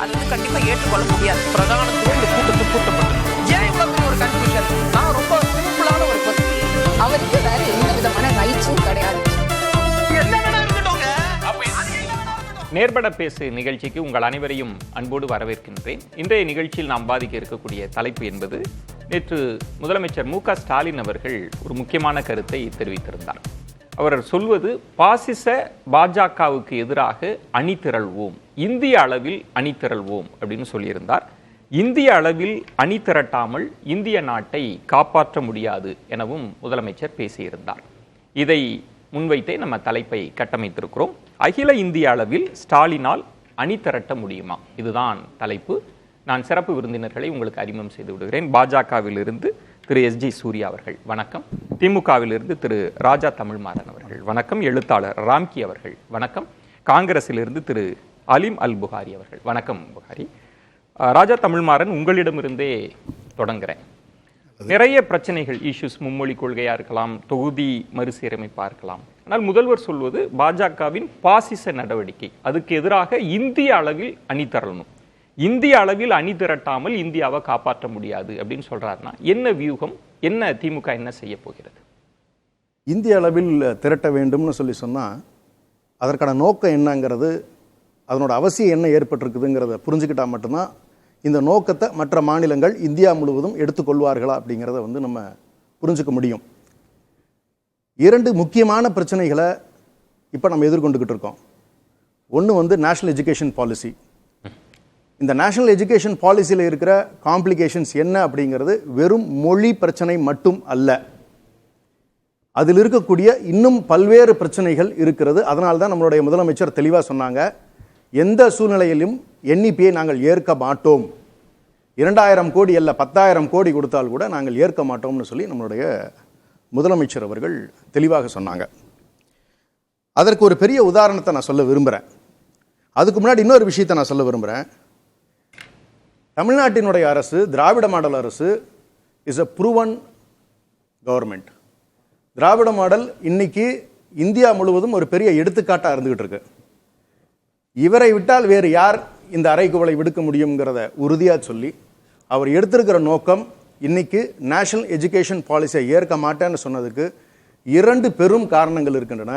அது வந்து கண்டிப்பா ஏற்றுக்கொள்ள முடியாது. பிரதானத்துவம் இந்த கூட்டத்தை கூட்டப்பட்டது. ஏன் இவ்வளவு பெரிய ஒரு கன்ஃபியூஷன்? நான் ரொம்ப சிம்பிளான ஒரு பர்சன். அவருக்கு வேற எந்த விதமான ரைட்ஸும் கிடையாது. நேர்பட பேசு நிகழ்ச்சிக்கு உங்கள் அனைவரையும் அன்போடு வரவேற்கின்றேன். இன்றைய நிகழ்ச்சியில் நாம் பாதிக்க இருக்கக்கூடிய தலைப்பு என்பது, நேற்று முதலமைச்சர் மு.க. ஸ்டாலின் அவர்கள் ஒரு முக்கியமான கருத்தை தெரிவித்திருந்தார். அவர் சொல்வது, பாசிச பாஜகவுக்கு எதிராக அணி திரள்வோம், இந்திய அளவில் அணி திரள்வோம் அப்படின்னு சொல்லியிருந்தார். இந்திய அளவில் அணி திரட்டாமல் இந்திய நாட்டை காப்பாற்ற முடியாது எனவும் முதலமைச்சர் பேசியிருந்தார். இதை முன்வைத்தே நம்ம தலைப்பை கட்டமைத்திருக்கிறோம். அகில இந்திய அளவில் ஸ்டாலினால் அணி திரட்ட முடியுமா? இதுதான் தலைப்பு. நான் சிறப்பு விருந்தினர்களை உங்களுக்கு அறிமுகம் செய்து விடுகிறேன். பாஜகவிலிருந்து திரு எஸ்.ஜி. சூர்யா அவர்கள் வணக்கம். திமுகவிலிருந்து திரு ராஜா தமிழ்மாறன் அவர்கள் வணக்கம். எழுத்தாளர் ராம்கி அவர்கள் வணக்கம். காங்கிரஸிலிருந்து திரு அலீம் அல் புகாரி அவர்கள் வணக்கம். புகாரி, ராஜா தமிழ்மாறன், உங்களிடமிருந்தே தொடங்குகிறேன். நிறைய பிரச்சனைகள், இஷ்யூஸ், மும்மொழி கொள்கையா இருக்கலாம், தொகுதி மறுசீரமைப்பா இருக்கலாம். ஆனால் முதல்வர் சொல்வது பாஜகவின் பாசிச நடவடிக்கை, அதுக்கு எதிராக இந்திய அளவில் அணி திரளணும், இந்திய அளவில் அணி திரட்டாமல் இந்தியாவை காப்பாற்ற முடியாது அப்படின்னு சொல்றாருன்னா என்ன வியூகம், என்ன திமுக என்ன செய்ய போகிறது? இந்திய அளவில் திரட்ட வேண்டும்னு சொன்னால் அதற்கான நோக்கம் என்னங்கிறது, அதனோட அவசியம் என்ன ஏற்பட்டிருக்குதுங்கிறத புரிஞ்சுக்கிட்டா மட்டும்தான் இந்த நோக்கத்தை மற்ற மாநிலங்கள் இந்தியா முழுவதும் எடுத்துக்கொள்வார்களா அப்படிங்கிறத நம்ம புரிஞ்சுக்க முடியும். இரண்டு முக்கியமான பிரச்சனைகளை இப்போ நம்ம எதிர்கொண்டுக்கிட்டு இருக்கோம். ஒன்று நேஷனல் எஜுகேஷன் பாலிசி. இந்த நேஷனல் எஜுகேஷன் பாலிசியில் இருக்கிற காம்ப்ளிகேஷன்ஸ் என்ன அப்படிங்கிறது வெறும் மொழி பிரச்சனை மட்டும் அல்ல, அதில் இருக்கக்கூடிய இன்னும் பல்வேறு பிரச்சனைகள் இருக்கிறது. அதனால தான் நம்மளுடைய முதலமைச்சர் தெளிவாக சொன்னாங்க, எந்த சூழ்நிலையிலும் என்இபியை நாங்கள் ஏற்க மாட்டோம், 2000 கோடி அல்ல 10,000 கோடி கொடுத்தால் கூட நாங்கள் ஏற்க மாட்டோம்னு சொல்லி நம்மளுடைய முதலமைச்சர் அவர்கள் தெளிவாக சொன்னாங்க. அதற்கு ஒரு பெரிய உதாரணத்தை நான் சொல்ல விரும்புகிறேன். அதுக்கு முன்னாடி இன்னொரு விஷயத்தை நான் சொல்ல விரும்புகிறேன். தமிழ்நாட்டினுடைய அரசு, திராவிட மாடல் அரசு, is a proven government. Dravida model இன்னைக்கு இந்தியா முழுவதும் ஒரு பெரிய எடுத்துக்காட்டாக இருந்துகிட்டு இருக்கு. இவரை விட்டால் வேறு யார் இந்த அறைகூவலை விடுக்க முடியுங்கிறத உறுதியாக சொல்லி அவர் எடுத்திருக்கிற நோக்கம், இன்னைக்கு நேஷனல் எஜுகேஷன் பாலிசியை ஏற்க மாட்டேன்னு சொன்னதுக்கு 2 பெரும் காரணங்கள் இருக்கின்றன.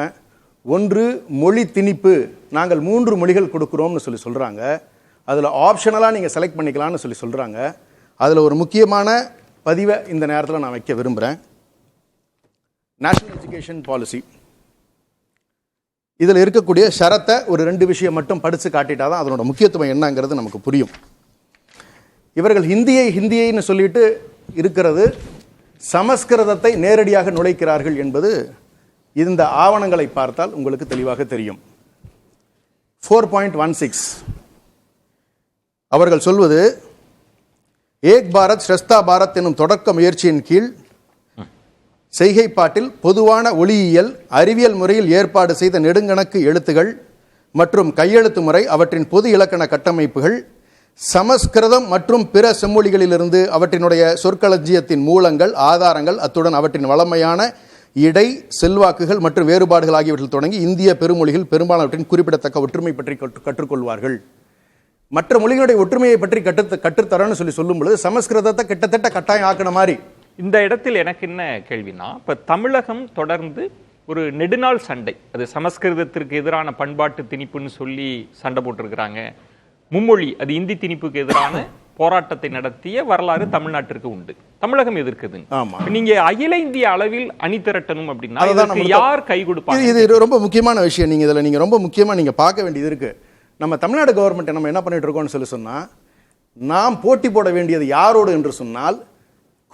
ஒன்று, மொழி திணிப்பு. நாங்கள் 3 மொழிகள் கொடுக்குறோம்னு சொல்கிறாங்க. அதில் ஆப்ஷனலாக நீங்கள் செலக்ட் பண்ணிக்கலாம்னு சொல்கிறாங்க. அதில் ஒரு முக்கியமான பதிவை இந்த நேரத்தில் நான் வைக்க விரும்புகிறேன். நேஷனல் எஜுகேஷன் பாலிசி, இதில் இருக்கக்கூடிய ஷரத்தை ஒரு 2 விஷயம் மட்டும் படித்து காட்டிட்டா தான் அதனோட முக்கியத்துவம் என்னங்கிறது நமக்கு புரியும். இவர்கள் ஹிந்தியைன்னு சொல்லிட்டு இருக்கிறது, சமஸ்கிருதத்தை நேரடியாக நுழைக்கிறார்கள் என்பது இந்த ஆவணங்களை பார்த்தால் உங்களுக்கு தெளிவாக தெரியும். 4.16 அவர்கள் சொல்வது, ஏக் பாரத் ஸ்ரேஷ்டா பாரத் எனும் தொடக்க முயற்சியின் கீழ் செய்கைப்பாட்டில் பொதுவான ஒளியியல் அறிவியல் முறையில் ஏற்பாடு செய்த நெடுங்கணக்கு எழுத்துகள் மற்றும் கையெழுத்து முறை, அவற்றின் பொது இலக்கண கட்டமைப்புகள், சமஸ்கிருதம் மற்றும் பிற செம்மொழிகளிலிருந்து அவற்றினுடைய சொற்களஞ்சியத்தின் மூலங்கள், ஆதாரங்கள், அத்துடன் அவற்றின் வளமையான இடை, செல்வாக்குகள் மற்றும் வேறுபாடுகள் ஆகியவற்றில் தொடங்கி இந்திய பெருமொழிகள் பெரும்பாலானவற்றின் குறிப்பிடத்தக்க ஒற்றுமை பற்றி கற்றுக்கொள்வார்கள். மற்ற மொழிகளுடைய ஒற்றுமையை பற்றி கற்றுத்தரன்னு சொல்லும் பொழுது சமஸ்கிருதத்தை கிட்டத்தட்ட கட்டாயம் ஆக்கின மாதிரி. இந்த இடத்தில் எனக்கு என்ன கேள்வினா, இப்போ தமிழகம் தொடர்ந்து ஒரு நெடுநாள் சண்டை, அது சமஸ்கிருதத்திற்கு எதிரான பண்பாட்டு திணிப்புன்னு சொல்லி சண்டை போட்டிருக்கிறாங்க. மும்மொழி, அது இந்தி திணிப்புக்கு எதிரான போராட்டத்தை நடத்திய வரலாறு தமிழ்நாட்டிற்கு உண்டு. தமிழகம் எதிர்க்குது. நீங்க அகில இந்திய அளவில் அணி திரட்டணும் அப்படின்னா யார் கை கொடுப்பாங்க? இது ரொம்ப முக்கியமான விஷயம். நீங்க இதுல நீங்க ரொம்ப முக்கியமா நீங்க பார்க்க வேண்டியது இருக்கு. நம்ம தமிழ்நாடு கவர்மெண்ட் நம்ம என்ன பண்ணிட்டு இருக்கோம்னு சொன்னா, நாம் போட்டி போட வேண்டியது யாரோடு என்று சொன்னால்,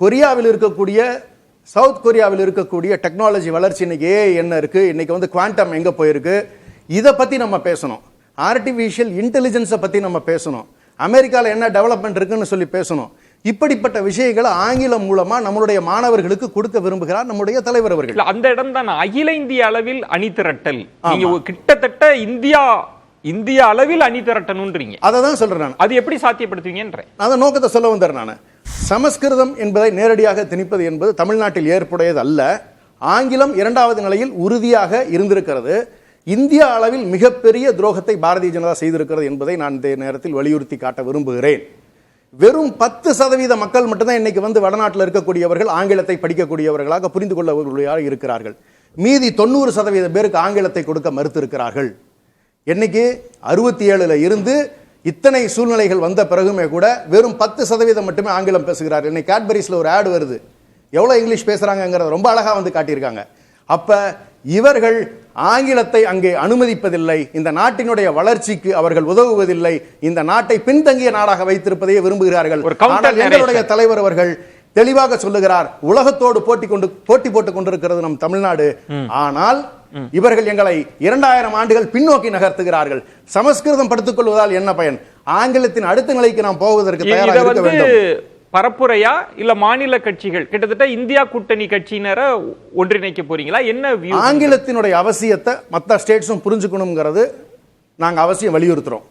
கொரியாவில் இருக்கக்கூடிய, சவுத் கொரியாவில் இருக்கக்கூடிய டெக்னாலஜி வளர்ச்சி, இன்னைக்கு ஏஐ என்ன இருக்கு, இன்னைக்கு குவாண்டம் எங்க போயிருக்கு, இதை பத்தி நம்ம பேசணும். ஆர்டிஃபிஷியல் இன்டெலிஜென்ஸை பத்தி நம்ம பேசணும். அமெரிக்காவில் என்ன டெவலப்மெண்ட் இருக்குன்னு சொல்லி பேசணும். இப்படிப்பட்ட விஷயங்களை ஆங்கிலம் மூலமா நம்மளுடைய மாணவர்களுக்கு கொடுக்க விரும்புகிறார் நம்முடைய தலைவர் அவர்கள். அந்த இடம் தான் அகில இந்திய அளவில் அணி திரட்டல். நீங்க கிட்டத்தட்ட இந்திய அளவில் அணி திரட்டணும்ன்றீங்க. அதை தான் சொல்றேன் நான். அது எப்படி சாத்தியப்படுத்துவீங்கன்ற அந்த நோக்கத்தை சொல்ல வந்தேன் நான். சமஸ்கிருதம் என்பதை நேரடியாக திணிப்பது என்பது தமிழ்நாட்டில் ஏற்புடையது அல்ல. ஆங்கிலம் 2வது நிலையில் உறுதியாக இருந்திருக்கிறது. இந்தியா அளவில் மிகப்பெரிய துரோகத்தை பாரதிய ஜனதா செய்திருக்கிறது என்பதை நான் இந்த நேரத்தில் வலியுறுத்தி காட்ட விரும்புகிறேன். வெறும் 10% மக்கள் மட்டும்தான் இன்னைக்கு வந்து வடநாட்டில் இருக்கக்கூடியவர்கள் ஆங்கிலத்தை படிக்கக்கூடியவர்களாக புரிந்து கொள்ளக்கூடியவர்களாக இருக்கிறார்கள். மீதி 90% பேருக்கு ஆங்கிலத்தை கொடுக்க மறுத்து இருக்கிறார்கள். என்னைக்கு 67 இருந்து இத்தனை சூழ்நிலைகள் வந்த பிறகுமே கூட வெறும் 10% மட்டுமே ஆங்கிலம் பேசுகிறார்கள். இன்னைக்கு கேட்பரிஸ்ல ஒரு ஆட் வருது, எவ்வளவு இங்கிலீஷ் பேசுறாங்கிறத ரொம்ப அழகா வந்து காட்டியிருக்காங்க. அப்ப இவர்கள் ஆங்கிலத்தை அங்கே அனுமதிப்பதில்லை, இந்த நாட்டினுடைய வளர்ச்சிக்கு அவர்கள் உதவுவதில்லை, இந்த நாட்டை பின்தங்கிய நாடாக வைத்திருப்பதையே விரும்புகிறார்கள். எங்களுடைய தலைவர் அவர்கள் தெளிவாக சொல்லுகிறார், உலகத்தோடு போட்டி போட்டுக் கொண்டிருக்கிறது நம் தமிழ்நாடு. ஆனால் இவர்கள் எங்களை 2000 ஆண்டுகள் பின்னோக்கி நகர்த்துகிறார்கள். சமஸ்கிருதம் படித்துக் கொள்வதால் என்ன பயன்? ஆங்கிலத்தின் அடுத்த நிலைக்கு நாம் போவதற்கு தயாராக இருக்க வேண்டும். பரப்புரையா இல்ல மாநில கட்சிகள் கிட்டத்தட்ட இந்தியா கூட்டணி கட்சியினரை ஒன்றிணைக்க போறீங்களா? என்ன ஆங்கிலத்தினுடைய அவசியத்தை மற்ற ஸ்டேட்ஸும் புரிஞ்சுக்கணுங்கிறது நாங்க அவசியம் வலியுறுத்துறோம்.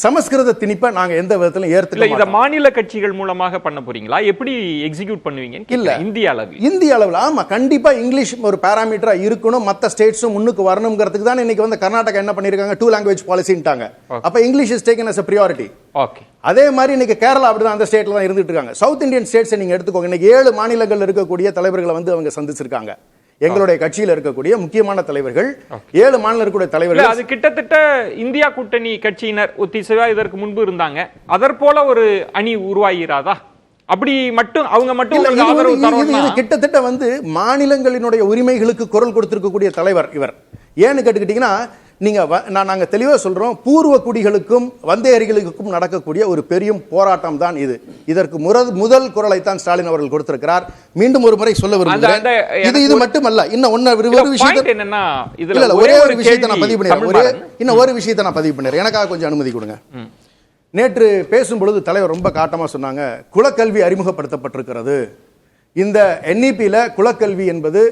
சமஸ்கிருத திணிப்பை நாங்க எந்த விதத்திலும் ஏத்துக்கல. இத மாநில கட்சிகள் மூலமாக பண்ண போறீங்களா? எப்படி எக்ஸிக்யூட் பண்ணுவீங்க? இல்ல இந்திய அளவில் ஆமா கண்டிப்பா இங்கிலீஷ் ஒரு பாராமீட்டரா இருக்கணும். மத்த ஸ்டேட்ஸும் முன்னுக்கு வரணும்ங்கிறதுக்கு தான் இன்னைக்கு வந்து கர்நாடகா என்ன பண்ணிருக்காங்க, 2 லாங்குவேஜ் பாலிசின்ட்டாங்க. அப்ப English is taken as a priority. Okay. அதே மாதிரி இன்னைக்கு கேரளா அப்படிதான் அந்த ஸ்டேட்ல தான் இருந்துட்டு இருக்காங்க. சவுத் இந்தியன் ஸ்டேட்ஸ் நீங்க எடுத்துக்கோங்க, இன்னைக்கு 7 மாநிலங்கள் இருக்கக்கூடிய தலைவர்களை வந்து அவங்க சந்திச்சிருக்காங்க. எங்களுடைய கட்சியில் இருக்கக்கூடிய முக்கியமான தலைவர்கள் 7 மாநில இருக்கக்கூடிய தலைவர்கள். அது கிட்டத்தட்ட இந்தியா கூட்டணி கட்சியினர் ஒத்திசைவா இதற்கு முன்பு இருந்தாங்க. அதற்போல ஒரு அணி உருவாகிறாதா? அப்படி மட்டும் அவங்க மட்டும் கிட்டத்தட்ட வந்து மாநிலங்களினுடைய உரிமைகளுக்கு குரல் கொடுத்திருக்கக்கூடிய தலைவர் இவர். ஏன்னு கேட்டுக்கிட்டீங்கன்னா நீங்க நாங்க தெளிவா சொல்றோம், பூர்வ குடிகளுக்கும் வந்தேரிகளுக்கும் நடக்கக்கூடிய ஒரு பெரிய போராட்டம் தான் இது. இதற்கு முதல் குரலை தான் ஸ்டாலின் அவர்கள் கொடுத்திருக்கிறார். மீண்டும் ஒரு முறை சொல்ல விரும்புகிறேன், இது மட்டுமல்ல, இன்னும் ஒரு விஷயத்தை என்னன்னா ஒரே ஒரு விஷயத்தை நான் பதிவு பண்ணிடுறேன். இன்னும் ஒரு விஷயத்தை நான் பதிவு பண்ணிடுறேன், எனக்காக கொஞ்சம் அனுமதி கொடுங்க. நேற்று பேசும் பொழுது தலைவர் ரொம்ப காட்டமா சொன்னாங்க, குலக்கல்வி அறிமுகப்படுத்தப்பட்டிருக்கிறது. இந்த NEP-ல குலக்கல்வி என்பது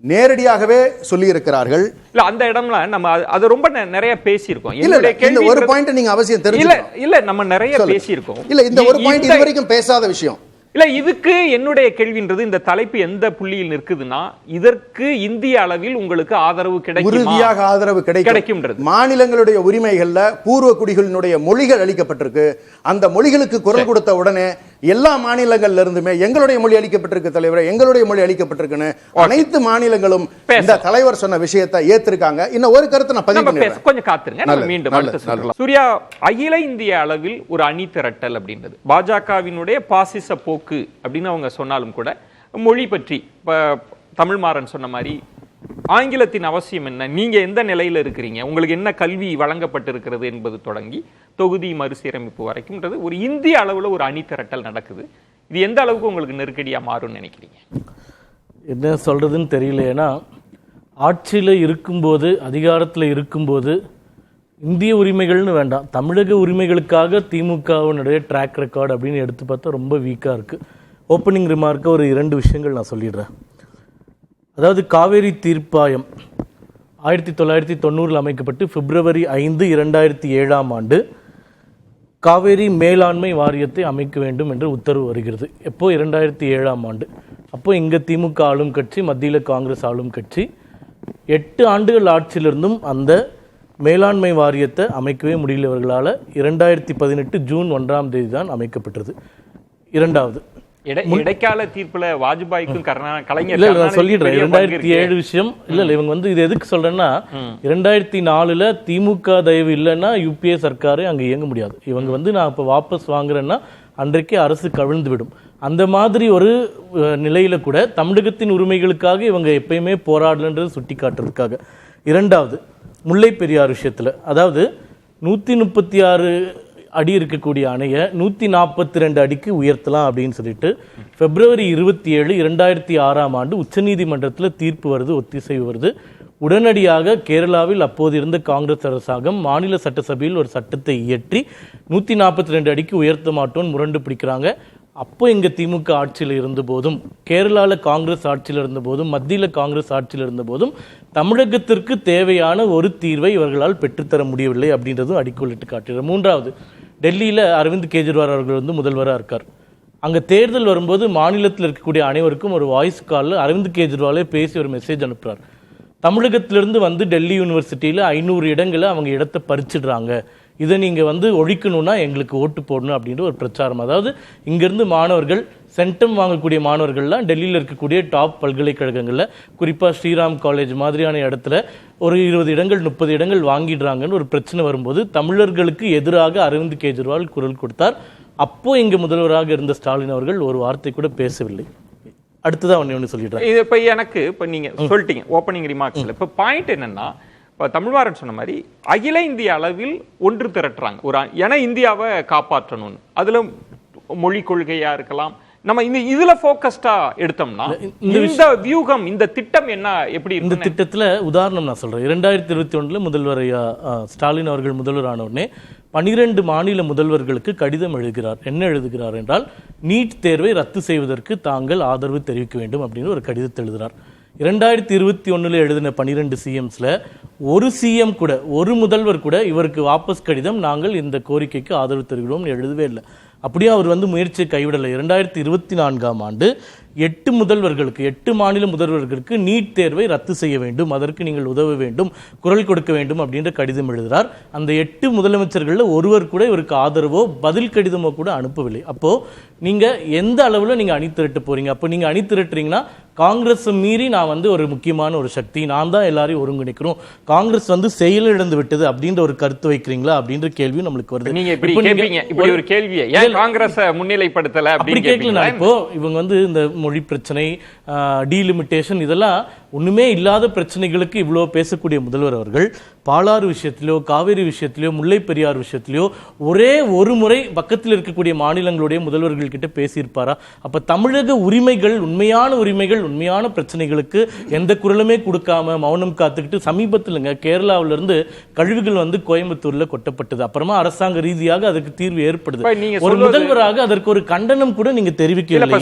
நேரடியாகவே சொல்லி இருக்கிறார்கள். இல்ல அந்த இடம்ல நம்ம அது ரொம்ப நிறைய பேசியிருக்கோம். இல்ல ஒரு பாயிண்ட் நீங்க அவசியம் தெரிஞ்சுக்கணும். இல்ல நம்ம நிறைய பேசியிருக்கோம். இல்ல இந்த ஒரு பாயிண்ட் இதுவரைக்கும் பேசாத விஷயம். இல்ல இதுக்கு என்னுடைய கேள்வின்றது, இந்த தலைப்பு எந்த புள்ளியில் நிற்குதுன்னா, இதற்கு இந்திய அளவில் உங்களுக்கு ஆதரவு கிடைக்கும், உறுதியாக ஆதரவு கிடைக்கும். மாநிலங்களுடைய உரிமைகள்ல பூர்வ குடிகளினுடைய மொழிகள் அளிக்கப்பட்டிருக்கு. அந்த மொழிகளுக்கு குரல் கொடுத்த உடனே எல்லா மாநிலங்கள்ல இருந்துமே எங்களுடைய மொழி அளிக்கப்பட்டிருக்கு தலைவரே, எங்களுடைய மொழி அளிக்கப்பட்டிருக்குன்னு அனைத்து மாநிலங்களும் இந்த தலைவர் சொன்ன விஷயத்தை ஏத்திருக்காங்க. இன்னும் ஒரு கருத்து நான் பதிவு பண்ணிடுறேன், கொஞ்சம் காத்துருங்க. மீண்டும் சூர்யா, அகில இந்திய அளவில் ஒரு அணி திரட்டல் அப்படின்றது பாஜகவினுடைய பாசிச போக்கு அப்படின்னு அவங்க சொன்னாலும் கூட, மொழி பற்றி தமிழ் மாறன் சொன்ன மாதிரி ஆங்கிலத்தின் அவசியம் என்ன, நீங்க எந்த நிலையில இருக்கிறீங்க, உங்களுக்கு என்ன கல்வி வழங்கப்பட்டிருக்கிறது என்பது தொடங்கி தொகுதி மறுசீரமைப்பு வரைக்கும்ன்றது ஒரு இந்திய அளவுல ஒரு அணி திரட்டல் நடக்குது. இது எந்த அளவுக்கு உங்களுக்கு நெருக்கடியா மாறும்னு நினைக்கிறீங்க? என்ன சொல்றதுன்னு தெரியல. ஏன்னா ஆட்சியில் இருக்கும்போது, அதிகாரத்தில் இருக்கும்போது இந்திய உரிமைகள்னு வேண்டாம், தமிழக உரிமைகளுக்காக திமுகவினுடைய ட்ராக் ரெக்கார்டு அப்படின்னு எடுத்து பார்த்தா ரொம்ப வீக்காக இருக்குது. ஓப்பனிங் ரிமார்க்காக ஒரு 2 விஷயங்கள் நான் சொல்லிடுறேன். அதாவது காவேரி தீர்ப்பாயம் 1990 அமைக்கப்பட்டு பிப்ரவரி 5, 2007 காவேரி மேலாண்மை வாரியத்தை அமைக்க வேண்டும் என்று உத்தரவு வருகிறது. எப்போ? 2007 அப்போ இங்கே திமுக ஆளும் கட்சி, மத்தியில் காங்கிரஸ் ஆளும் கட்சி. 8 ஆண்டுகள் ஆட்சியிலிருந்தும் அந்த மேலாண்மை வாரியத்தை அமைக்கவே முடியலவர்களால் 2018 ஜூன் 1 தான் அமைக்கப்பட்டது. இரண்டாவது இடைக்கால தீர்ப்புல வாஜ்பாய்க்கும் கலைஞர் சொல்லிடுறேன். 2007 விஷயம் இல்ல. இவங்க வந்து இது எதுக்கு சொல்றேன்னா, 2004 திமுக தயவு இல்லைன்னா UPA சர்க்காரே அங்க இயங்க முடியாது. இவங்க வந்து நான் இப்ப வாபஸ் வாங்குறேன்னா அன்றைக்கே அரசு கவிழ்ந்து விடும். அந்த மாதிரி ஒரு நிலையில கூட தமிழகத்தின் உரிமைகளுக்காக இவங்க எப்பயுமே போராடலன்றது சுட்டி காட்டுறதுக்காக. இரண்டாவது, முல்லை பெரியார் விஷயத்துல, அதாவது 136 அடி இருக்கக்கூடிய அணையை 142 அடிக்கு உயர்த்தலாம் அப்படின்னு சொல்லிட்டு பிப்ரவரி 27, 2006 உச்சநீதிமன்றத்தில் தீர்ப்பு வருது, ஒத்திசைவு வருது. உடனடியாக கேரளாவில் அப்போது இருந்த காங்கிரஸ் அரசாங்கம் மாநில சட்டசபையில் ஒரு சட்டத்தை இயற்றி 142 அடிக்கு உயர்த்த மாட்டோன்னு முரண்டு பிடிக்கிறாங்க. அப்போ இங்கே திமுக ஆட்சியில் இருந்த போதும், கேரளாவில் காங்கிரஸ் ஆட்சியில் இருந்த போதும், மத்தியில் காங்கிரஸ் ஆட்சியில் இருந்த போதும் தமிழகத்திற்கு தேவையான ஒரு தீர்வை இவர்களால் பெற்றுத்தர முடியவில்லை அப்படின்றதும் அடிக்கோலிட்டு காட்டுகிறார். மூன்றாவது, டெல்லியில் அரவிந்த் கெஜ்ரிவால் அவர்கள் வந்து முதல்வராக இருக்கார். அங்கே தேர்தல் வரும்போது மாநிலத்தில் இருக்கக்கூடிய அனைவருக்கும் ஒரு வாய்ஸ் காலில் அரவிந்த் கெஜ்ரிவாலே பேசி ஒரு மெசேஜ் அனுப்புகிறார். தமிழகத்திலிருந்து வந்து டெல்லி யூனிவர்சிட்டியில் 500 இடங்களை அவங்க இடத்தை பறிச்சிடுறாங்க, இதை நீங்கள் வந்து ஒழிக்கணும்னா எங்களுக்கு ஓட்டு போடணும் அப்படின்ற ஒரு பிரச்சாரம். அதாவது இங்கேருந்து மாணவர்கள் சென்டம் வாங்கக்கூடிய மாணவர்கள்லாம் டெல்லியில் இருக்கக்கூடிய டாப் பல்கலைக்கழகங்களில் குறிப்பாக ஸ்ரீராம் காலேஜ் மாதிரியான இடத்துல ஒரு 20 இடங்கள் 30 இடங்கள் வாங்கிடுறாங்கன்னு ஒரு பிரச்சனை வரும்போது தமிழர்களுக்கு எதிராக அரவிந்த் கெஜ்ரிவால் குரல் கொடுத்தார். அப்போ இங்கே முதல்வராக இருந்த ஸ்டாலின் அவர்கள் ஒரு வார்த்தை கூட பேசவில்லை. அடுத்ததான் ஒன்று சொல்லிடுறேன். இது இப்போ எனக்கு இப்போ நீங்கள் சொல்லிட்டீங்க ஓப்பனிங் ரிமார்க்ஸில். இப்போ பாயிண்ட் என்னன்னா, இப்போ தமிழ்வாரன் சொன்ன மாதிரி அகில இந்திய அளவில் ஒன்று திரட்டுறாங்க ஒரு ஏன்னா இந்தியாவை காப்பாற்றணும்னு. அதில் மொழி கொள்கையா இருக்கலாம். நம்ம இதுல ஃபோக்கஸ்டா எடுத்தோம்னா இந்த வியூகம் இந்த திட்டம் என்ன எப்படி இந்த திட்டத்துல உதாரணம் நான் சொல்றேன். 2021 முதல்வர் ஸ்டாலின் அவர்கள் முதல்வர் ஆன உடனே 12 மாநில முதல்வர்களுக்கு கடிதம் எழுதுகிறார். என்ன எழுதுகிறார் என்றால், நீட் தேர்வை ரத்து செய்வதற்கு தாங்கள் ஆதரவு தெரிவிக்க வேண்டும் அப்படின்னு ஒரு கடிதத்தை எழுதுகிறார். 2021 எழுதின 12 சிஎம்ஸ்ல ஒரு சிஎம் கூட, ஒரு முதல்வர் கூட இவருக்கு வாபஸ் கடிதம் நாங்கள் இந்த கோரிக்கைக்கு ஆதரவு தருகிறோம் எழுதவே இல்லை. அப்படியே அவர் வந்து முயற்சியை கைவிடலை. 2024ஆம் ஆண்டு 8 முதல்வர்களுக்கு, 8 மாநில முதல்வர்களுக்கு நீட் தேர்வை ரத்து செய்ய வேண்டும், அதற்கு நீங்கள் உதவ வேண்டும், குரல் கொடுக்க வேண்டும் அப்படின்ற கடிதம் எழுதுகிறார். அந்த 8 முதலமைச்சர்கள் ஒருவர் கூட இவருக்கு ஆதரவோ பதில் கடிதமோ கூட அனுப்பவில்லை. அப்போ நீங்க எந்த அளவுல நீங்க அணி திரட்ட போறீங்க? அப்போ நீங்க அணி திரட்டுறீங்கன்னா காங்கிரஸ் மீறி நான் வந்து ஒரு முக்கியமான ஒரு சக்தி, நான் தான் எல்லாரையும் ஒருங்கிணைக்கிறோம், காங்கிரஸ் வந்து செயலிழந்து விட்டது அப்படின்ற ஒரு கருத்து வைக்கிறீங்களா அப்படின்ற கேள்வி நம்மளுக்கு வருது. நீங்க இப்படி ஒரு கேள்வியை ஏன் காங்கிரஸ் முன்னிலைப்படுத்தல அப்படி கேட்கல. இப்போ இவங்க வந்து இந்த மொழி பிரச்சனை, டீலிமிட்டேஷன், இதெல்லாம் ஒண்ணுமே இல்லாத பிரச்சனைகளுக்கு இவ்வளோ பேசக்கூடிய முதல்வர் அவர்கள் பாலாறு விஷயத்திலோ, காவேரி விஷயத்திலோ, முல்லை பெரியார் விஷயத்திலோ ஒரே ஒரு முறை பக்கத்தில் இருக்கக்கூடிய மாநிலங்களுடைய முதல்வர்கள் கிட்ட பேசியிருப்பாரா? அப்ப தமிழக உரிமைகள், உண்மையான உரிமைகள், உண்மையான பிரச்சனைகளுக்கு எந்த குரலுமே கொடுக்காம மௌனம் காத்துக்கிட்டு, சமீபத்தில்ங்க கேரளாவில இருந்து கழிவுகள் வந்து கோயம்புத்தூர்ல கொட்டப்பட்டது. அப்புறமா அரசாங்க ரீதியாக அதுக்கு தீர்வு ஏற்படுது. ஒரு முதல்வராக அதற்கு ஒரு கண்டனம் கூட நீங்க தெரிவிக்கல.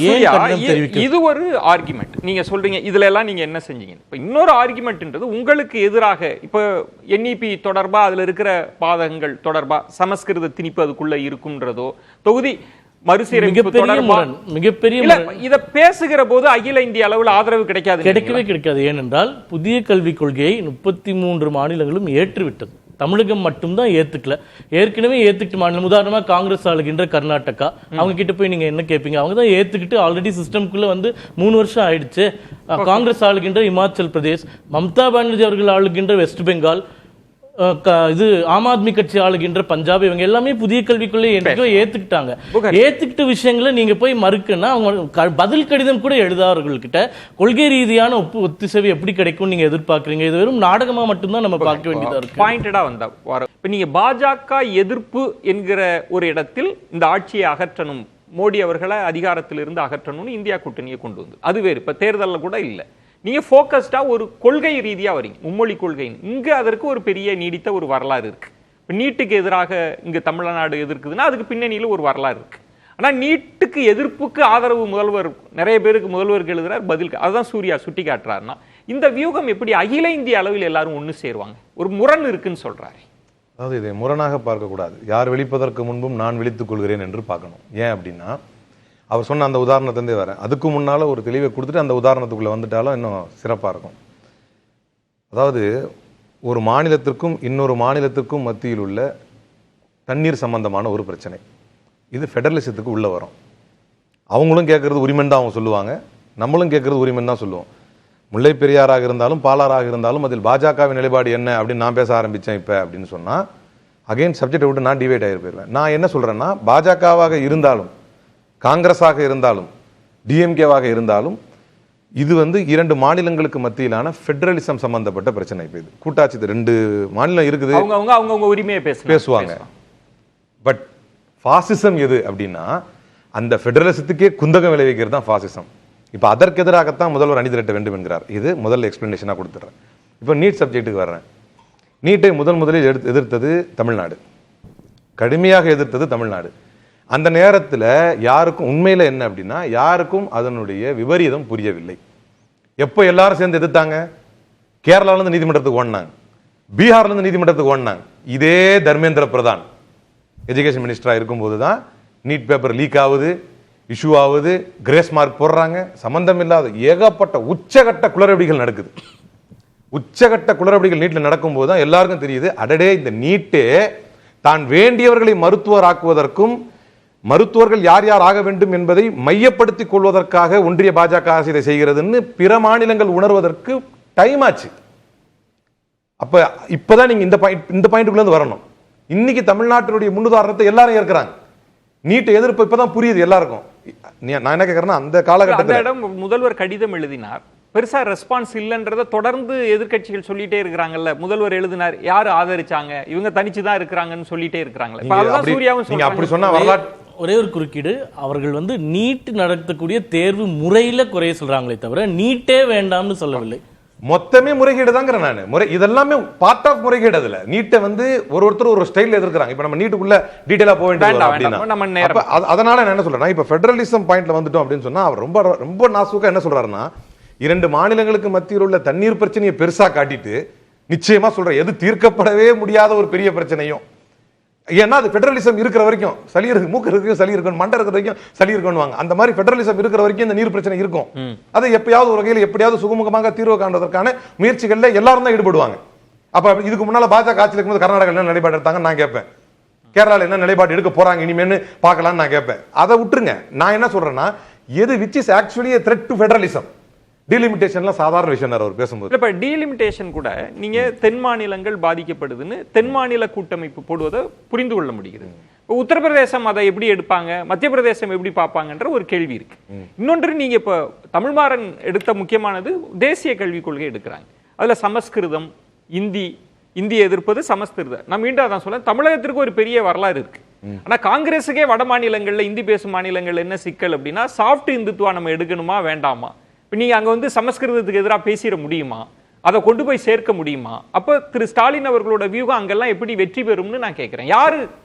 இது ஒரு ஆர்குமெண்ட். நீங்க சொல்றீங்க இதுல எல்லாம் நீங்க என்ன செஞ்சீங்க? இப்ப இன்னொரு ஆர்குமெண்ட்ன்றது உங்களுக்கு எதிராக, இப்ப என்இபி தொடர்பா அதுல இருக்கிற பாதகங்கள் தொடர்பா சமஸ்கிருத திணிப்பு அதுக்குள்ள இருக்கும்ன்றதோ, தொகுதி மறுசீரமைப்பு தொடர்பா மிகப்பெரிய இத பேசுகிற போது அகில இந்திய அளவில் ஆதரவு கிடைக்கவே கிடைக்காது. ஏனென்றால் புதிய கல்விக் கொள்கையை 33 மாநிலங்களும் ஏற்றுவிட்டது. தமிழகம் மட்டும்தான் ஏத்துக்கல. ஏற்கனவே ஏத்துக்கிட்டு மாநிலம், உதாரணமா காங்கிரஸ் ஆளுகின்ற கர்நாடகா, அவங்க கிட்ட போய் நீங்க என்ன கேட்பீங்க? அவங்க தான் ஏத்துக்கிட்டு ஆல்ரெடி சிஸ்டம்குள்ள வந்து 3 வருஷம் ஆயிடுச்சு. காங்கிரஸ் ஆளுகின்ற இமாச்சல் பிரதேஷ், மம்தா பானர்ஜி அவர்கள் ஆளுகின்ற வெஸ்ட் பெங்கால், இது ஆம் ஆத்மி கட்சி ஆளுகின்ற பஞ்சாப், இவங்க எல்லாமே புதிய கல்விக்குள்ளே ஏத்துக்கிட்டாங்க. ஏத்துக்கிட்ட விஷயங்களை நீங்க போய் மறுக்குன்னா அவங்க பதில் கடிதம் கூட எழுதாதவர்கள்கிட்ட கொள்கை ரீதியான ஒத்திசைவு எப்படி கிடைக்கும் நீங்க எதிர்பார்க்கறீங்க? இது வெறும் நாடகமா மட்டும்தான் நம்ம பார்க்க வேண்டியதா இருக்கு. பாயிண்டடா வந்தா இப்ப நீங்க பாஜக எதிர்ப்பு என்கிற ஒரு இடத்தில் இந்த ஆட்சியை அகற்றணும், மோடி அவர்களை அதிகாரத்திலிருந்து அகற்றணும்னு இந்தியா கூட்டணியை கொண்டு வந்து, அது வேறு. இப்ப தேர்தலில் கூட இல்லை, நீங்க போக்கஸ்டா ஒரு கொள்கை ரீதியா வரீங்க, மும்மொழி கொள்கை. இங்க அதற்கு ஒரு பெரிய நீடித்த ஒரு வரலாறு இருக்கு. நீட்டுக்கு எதிராக இங்க தமிழ்நாடு எதிர்க்குதுன்னா அதுக்கு பின்னணியில ஒரு வரலாறு இருக்கு. ஆனா நீட்டுக்கு எதிர்ப்புக்கு ஆதரவு முதல்வர் நிறைய பேருக்கு முதல்வருக்கு எழுதுறார், பதில் அதுதான் சூர்யா சுட்டி காட்டுறாருன்னா இந்த வியூகம் எப்படி அகில இந்திய அளவில் எல்லாரும் ஒண்ணு சேருவாங்க? ஒரு முரண் இருக்குன்னு சொல்றாரு. அதாவது இதை முரணாக பார்க்கக்கூடாது. யார் விழிப்பதற்கு முன்பும் நான் விழித்துக் கொள்கிறேன் என்று பார்க்கணும். ஏன் அப்படின்னா, அவர் சொன்ன அந்த உதாரணத்திலே வரேன், அதுக்கு முன்னால ஒரு தெளிவை கொடுத்துட்டு அந்த உதாரணத்துக்குள்ள வந்துட்டாலும் இன்னும் சிறப்பாக இருக்கும். அதாவது ஒரு மாநிலத்திற்கும் இன்னொரு மாநிலத்திற்கும் மத்தியில் உள்ள தண்ணீர் சம்பந்தமான ஒரு பிரச்சனை, இது ஃபெடரலிசத்துக்கு உள்ள வரும். அவங்களும் கேட்கறது உரிமைன்னு தான் அவங்க சொல்லுவாங்க, நம்மளும் கேட்கறது உரிமைன்னு தான் சொல்லுவோம். முல்லை பெரியாராக இருந்தாலும் பாலாறாக இருந்தாலும் அதில் பாஜகவின் நிலைப்பாடு என்ன அப்படின்னு நான் பேச ஆரம்பித்தேன் இப்போ அப்படின்னு சொன்னால் அகைன் சப்ஜெக்டை விட்டு நான் டிவைட் ஆகி போயிடுவேன். நான் என்ன சொல்கிறேன்னா, பாஜகவாக இருந்தாலும் காங்கிரஸாக இருந்தாலும் டிஎம்கேவாக இருந்தாலும் இது வந்து 2 மாநிலங்களுக்கு மத்தியிலான ஃபெடரலிசம் சம்பந்தப்பட்ட பிரச்சனை. இப்போ இது கூட்டாட்சி, 2 மாநிலம் இருக்குது, அவங்க உரிமையை பேசுவாங்க. பட் ஃபாசிசம் எது அப்படின்னா அந்த ஃபெடரலிசத்துக்கே குந்தகம் விளைவிக்கிறது தான் ஃபாசிசம். இப்போ அதற்கு எதிராகத்தான் முதல்வர் அணி திரட்ட வேண்டும் என்கிறார். இது முதல் எக்ஸ்பிளனேஷனாக கொடுத்துட்றேன். இப்போ நீட் சப்ஜெக்ட்டுக்கு வர்றேன். நீட்டை முதலில் எதிர்த்தது தமிழ்நாடு, கடுமையாக எதிர்த்தது தமிழ்நாடு. அந்த நேரத்தில் யாருக்கும் உண்மையில் என்ன அப்படின்னா, யாருக்கும் அதனுடைய விபரீதம் புரியவில்லை. எப்போ எல்லாரும் சேர்ந்து எதிர்த்தாங்க? கேரளாவிலேருந்து நீதிமன்றத்துக்கு ஓடினாங்க, பீகார்லேருந்து நீதிமன்றத்துக்கு ஓடினாங்க. இதே தர்மேந்திர பிரதான் எஜுகேஷன் மினிஸ்டராக இருக்கும்போது தான் நீட் பேப்பர் லீக் ஆகுது, இஷ்யூ ஆகுது, கிரேஸ் மார்க் போடுறாங்க, சம்பந்தம் இல்லாத ஏகப்பட்ட உச்சகட்ட குளறுபடிகள் நடக்குது. உச்சகட்ட குளறுபடிகள் நீட்ல நடக்கும்போது தான் எல்லாருக்கும் தெரியுது, அடடே இந்த நீட்டே தான் வேண்டியவர்களை மருத்துவர் ஆக்குவதற்கும் மருத்துவர்கள் யார் யார் ஆக வேண்டும் என்பதை மையப்படுத்திக் கொள்வதற்காக ஒன்றிய பாஜக அரசு இதை செய்கிறதுன்னு பிற மாநிலங்கள் உணர்வதற்கு டைம் ஆச்சு. அப்ப இப்பதான் நீங்க இந்த பாயிண்ட்டுக்குள்ள இருந்து வரணும். இன்னைக்கு தமிழ்நாட்டினுடைய முன்னுதாரணத்தை எல்லாரும் ஏற்கிறாங்க. நீட் எதிர்ப்பு இப்பதான் புரியுது எல்லாருக்கும். நான் என்ன கேட்கறேன்னா, அந்த காலகட்டத்தில் முதல்வர் கடிதம் எழுதினார், பெருசா ரெஸ்பான்ஸ் இல்லைன்றத தொடர்ந்து எதிர்க்கட்சிகள் சொல்லிட்டே இருக்கிறாங்கல்ல. முதல்வர் எழுதினார், யாரு ஆதரிச்சாங்க, இவங்க தனிச்சுதான் இருக்கிறாங்கன்னு சொல்லிட்டே இருக்கிறாங்க. அப்படி சொன்னா வரலாற்று ஒரே ஒரு குறுக்கீடு, அவர்கள் வந்து நீட் நடத்தக்கூடிய தேர்வு முறையில குறைய சொல்றாங்களே தவிர நீட்டே வேண்டாம்னு சொல்லவில்லை. மொத்தமே முறைகேடு தாங்கிற நான் முறை, இதெல்லாமே பார்ட் ஆஃப் முறைகேடு. அதுல நீட்டை வந்து ஒருத்தர் ஒரு ஸ்டைல் எதிர்க்கிறாங்க. இப்ப நம்ம நீட்டுக்குள்ள டீடைலா போக வேண்டியது. அதனால நான் என்ன சொல்றேன், இப்ப ஃபெடரலிசம் பாயிண்ட்ல வந்துட்டோம் அப்படின்னு சொன்னா அவர் ரொம்ப ரொம்ப நாசூக்கா என்ன சொல்றாருன்னா, 2 மாநிலங்களுக்கு மத்தியில் உள்ள தண்ணீர் பிரச்சனையை பெருசா காட்டிட்டு நிச்சயமா சொல்ற எது தீர்க்கப்படவே முடியாத ஒரு பெரிய பிரச்சனையும், ஏன்னா அது ஃபெடரலிசம் இருக்கிற வரைக்கும் சளி இருக்கு, மூக்கு இருக்கு சளி இருக்கும், மண்டை இருக்கிற வரைக்கும் சளி இருக்குன்னு அந்த மாதிரி ஃபெடரலிசம் இருக்கிற வரைக்கும் இந்த நீர் பிரச்சனை இருக்கும். அதை எப்பயாவது ஒரு வகையில் எப்படியாவது சுகமுகமாக தீர்வு காண்பதற்கான முயற்சிகள்ல எல்லாரும் தான் ஈடுபடுவாங்க. அப்ப இதுக்கு முன்னால பாஜக ஆட்சியில் இருக்கும்போது கர்நாடகா என்ன நிலைப்பாடு எடுத்தாங்கன்னு நான் கேட்பேன், கேரளால என்ன நிலைப்பாடு எடுக்க போறாங்க இனிமேன்னு பார்க்கலாம்னு நான் கேட்பேன். அதை விட்டுருங்க. நான் என்ன சொல்றேன்னா, எது which is actually a threat to federalism, டீலிமிட்டேஷன்லாம் சாதாரண விஷயம் அவர் பேசும்போது. இப்ப டீலிமிட்டேஷன் கூட நீங்க தென் மாநிலங்கள் பாதிக்கப்படுதுன்னு தென் மாநில கூட்டமைப்பு போடுவதை புரிந்து கொள்ள முடிகிறது. உத்தரப்பிரதேசம் அதை எப்படி எடுப்பாங்க, மத்திய பிரதேசம் எப்படி பார்ப்பாங்கன்ற ஒரு கேள்வி இருக்கு. இன்னொன்று, நீங்க இப்ப தமிழ்மாறன் எடுத்த முக்கியமானது தேசிய கல்விக் கொள்கை எடுக்கிறாங்க. அதுல சமஸ்கிருதம், இந்தி எதிர்ப்பது, சமஸ்கிருதம். நான் மீண்டும் அதான் சொல்ல, தமிழகத்திற்கு ஒரு பெரிய வரலாறு இருக்கு. ஆனா காங்கிரஸுக்கே வட மாநிலங்கள்ல இந்தி பேசும் மாநிலங்கள் என்ன சிக்கல் அப்படின்னா, சாஃப்ட் இந்துத்துவா நம்ம எடுக்கணுமா வேண்டாமா, நீங்க அங்க வந்து சமஸ்கிருதத்துக்கு எதிராக பேசிட முடியுமா, அதை கொண்டு போய் சேர்க்க முடியுமா? அப்ப திரு ஸ்டாலின் அவர்களோட வியூகம் அங்கெல்லாம் எப்படி வெற்றி பெறும்னு நான் கேட்கிறேன். யாரு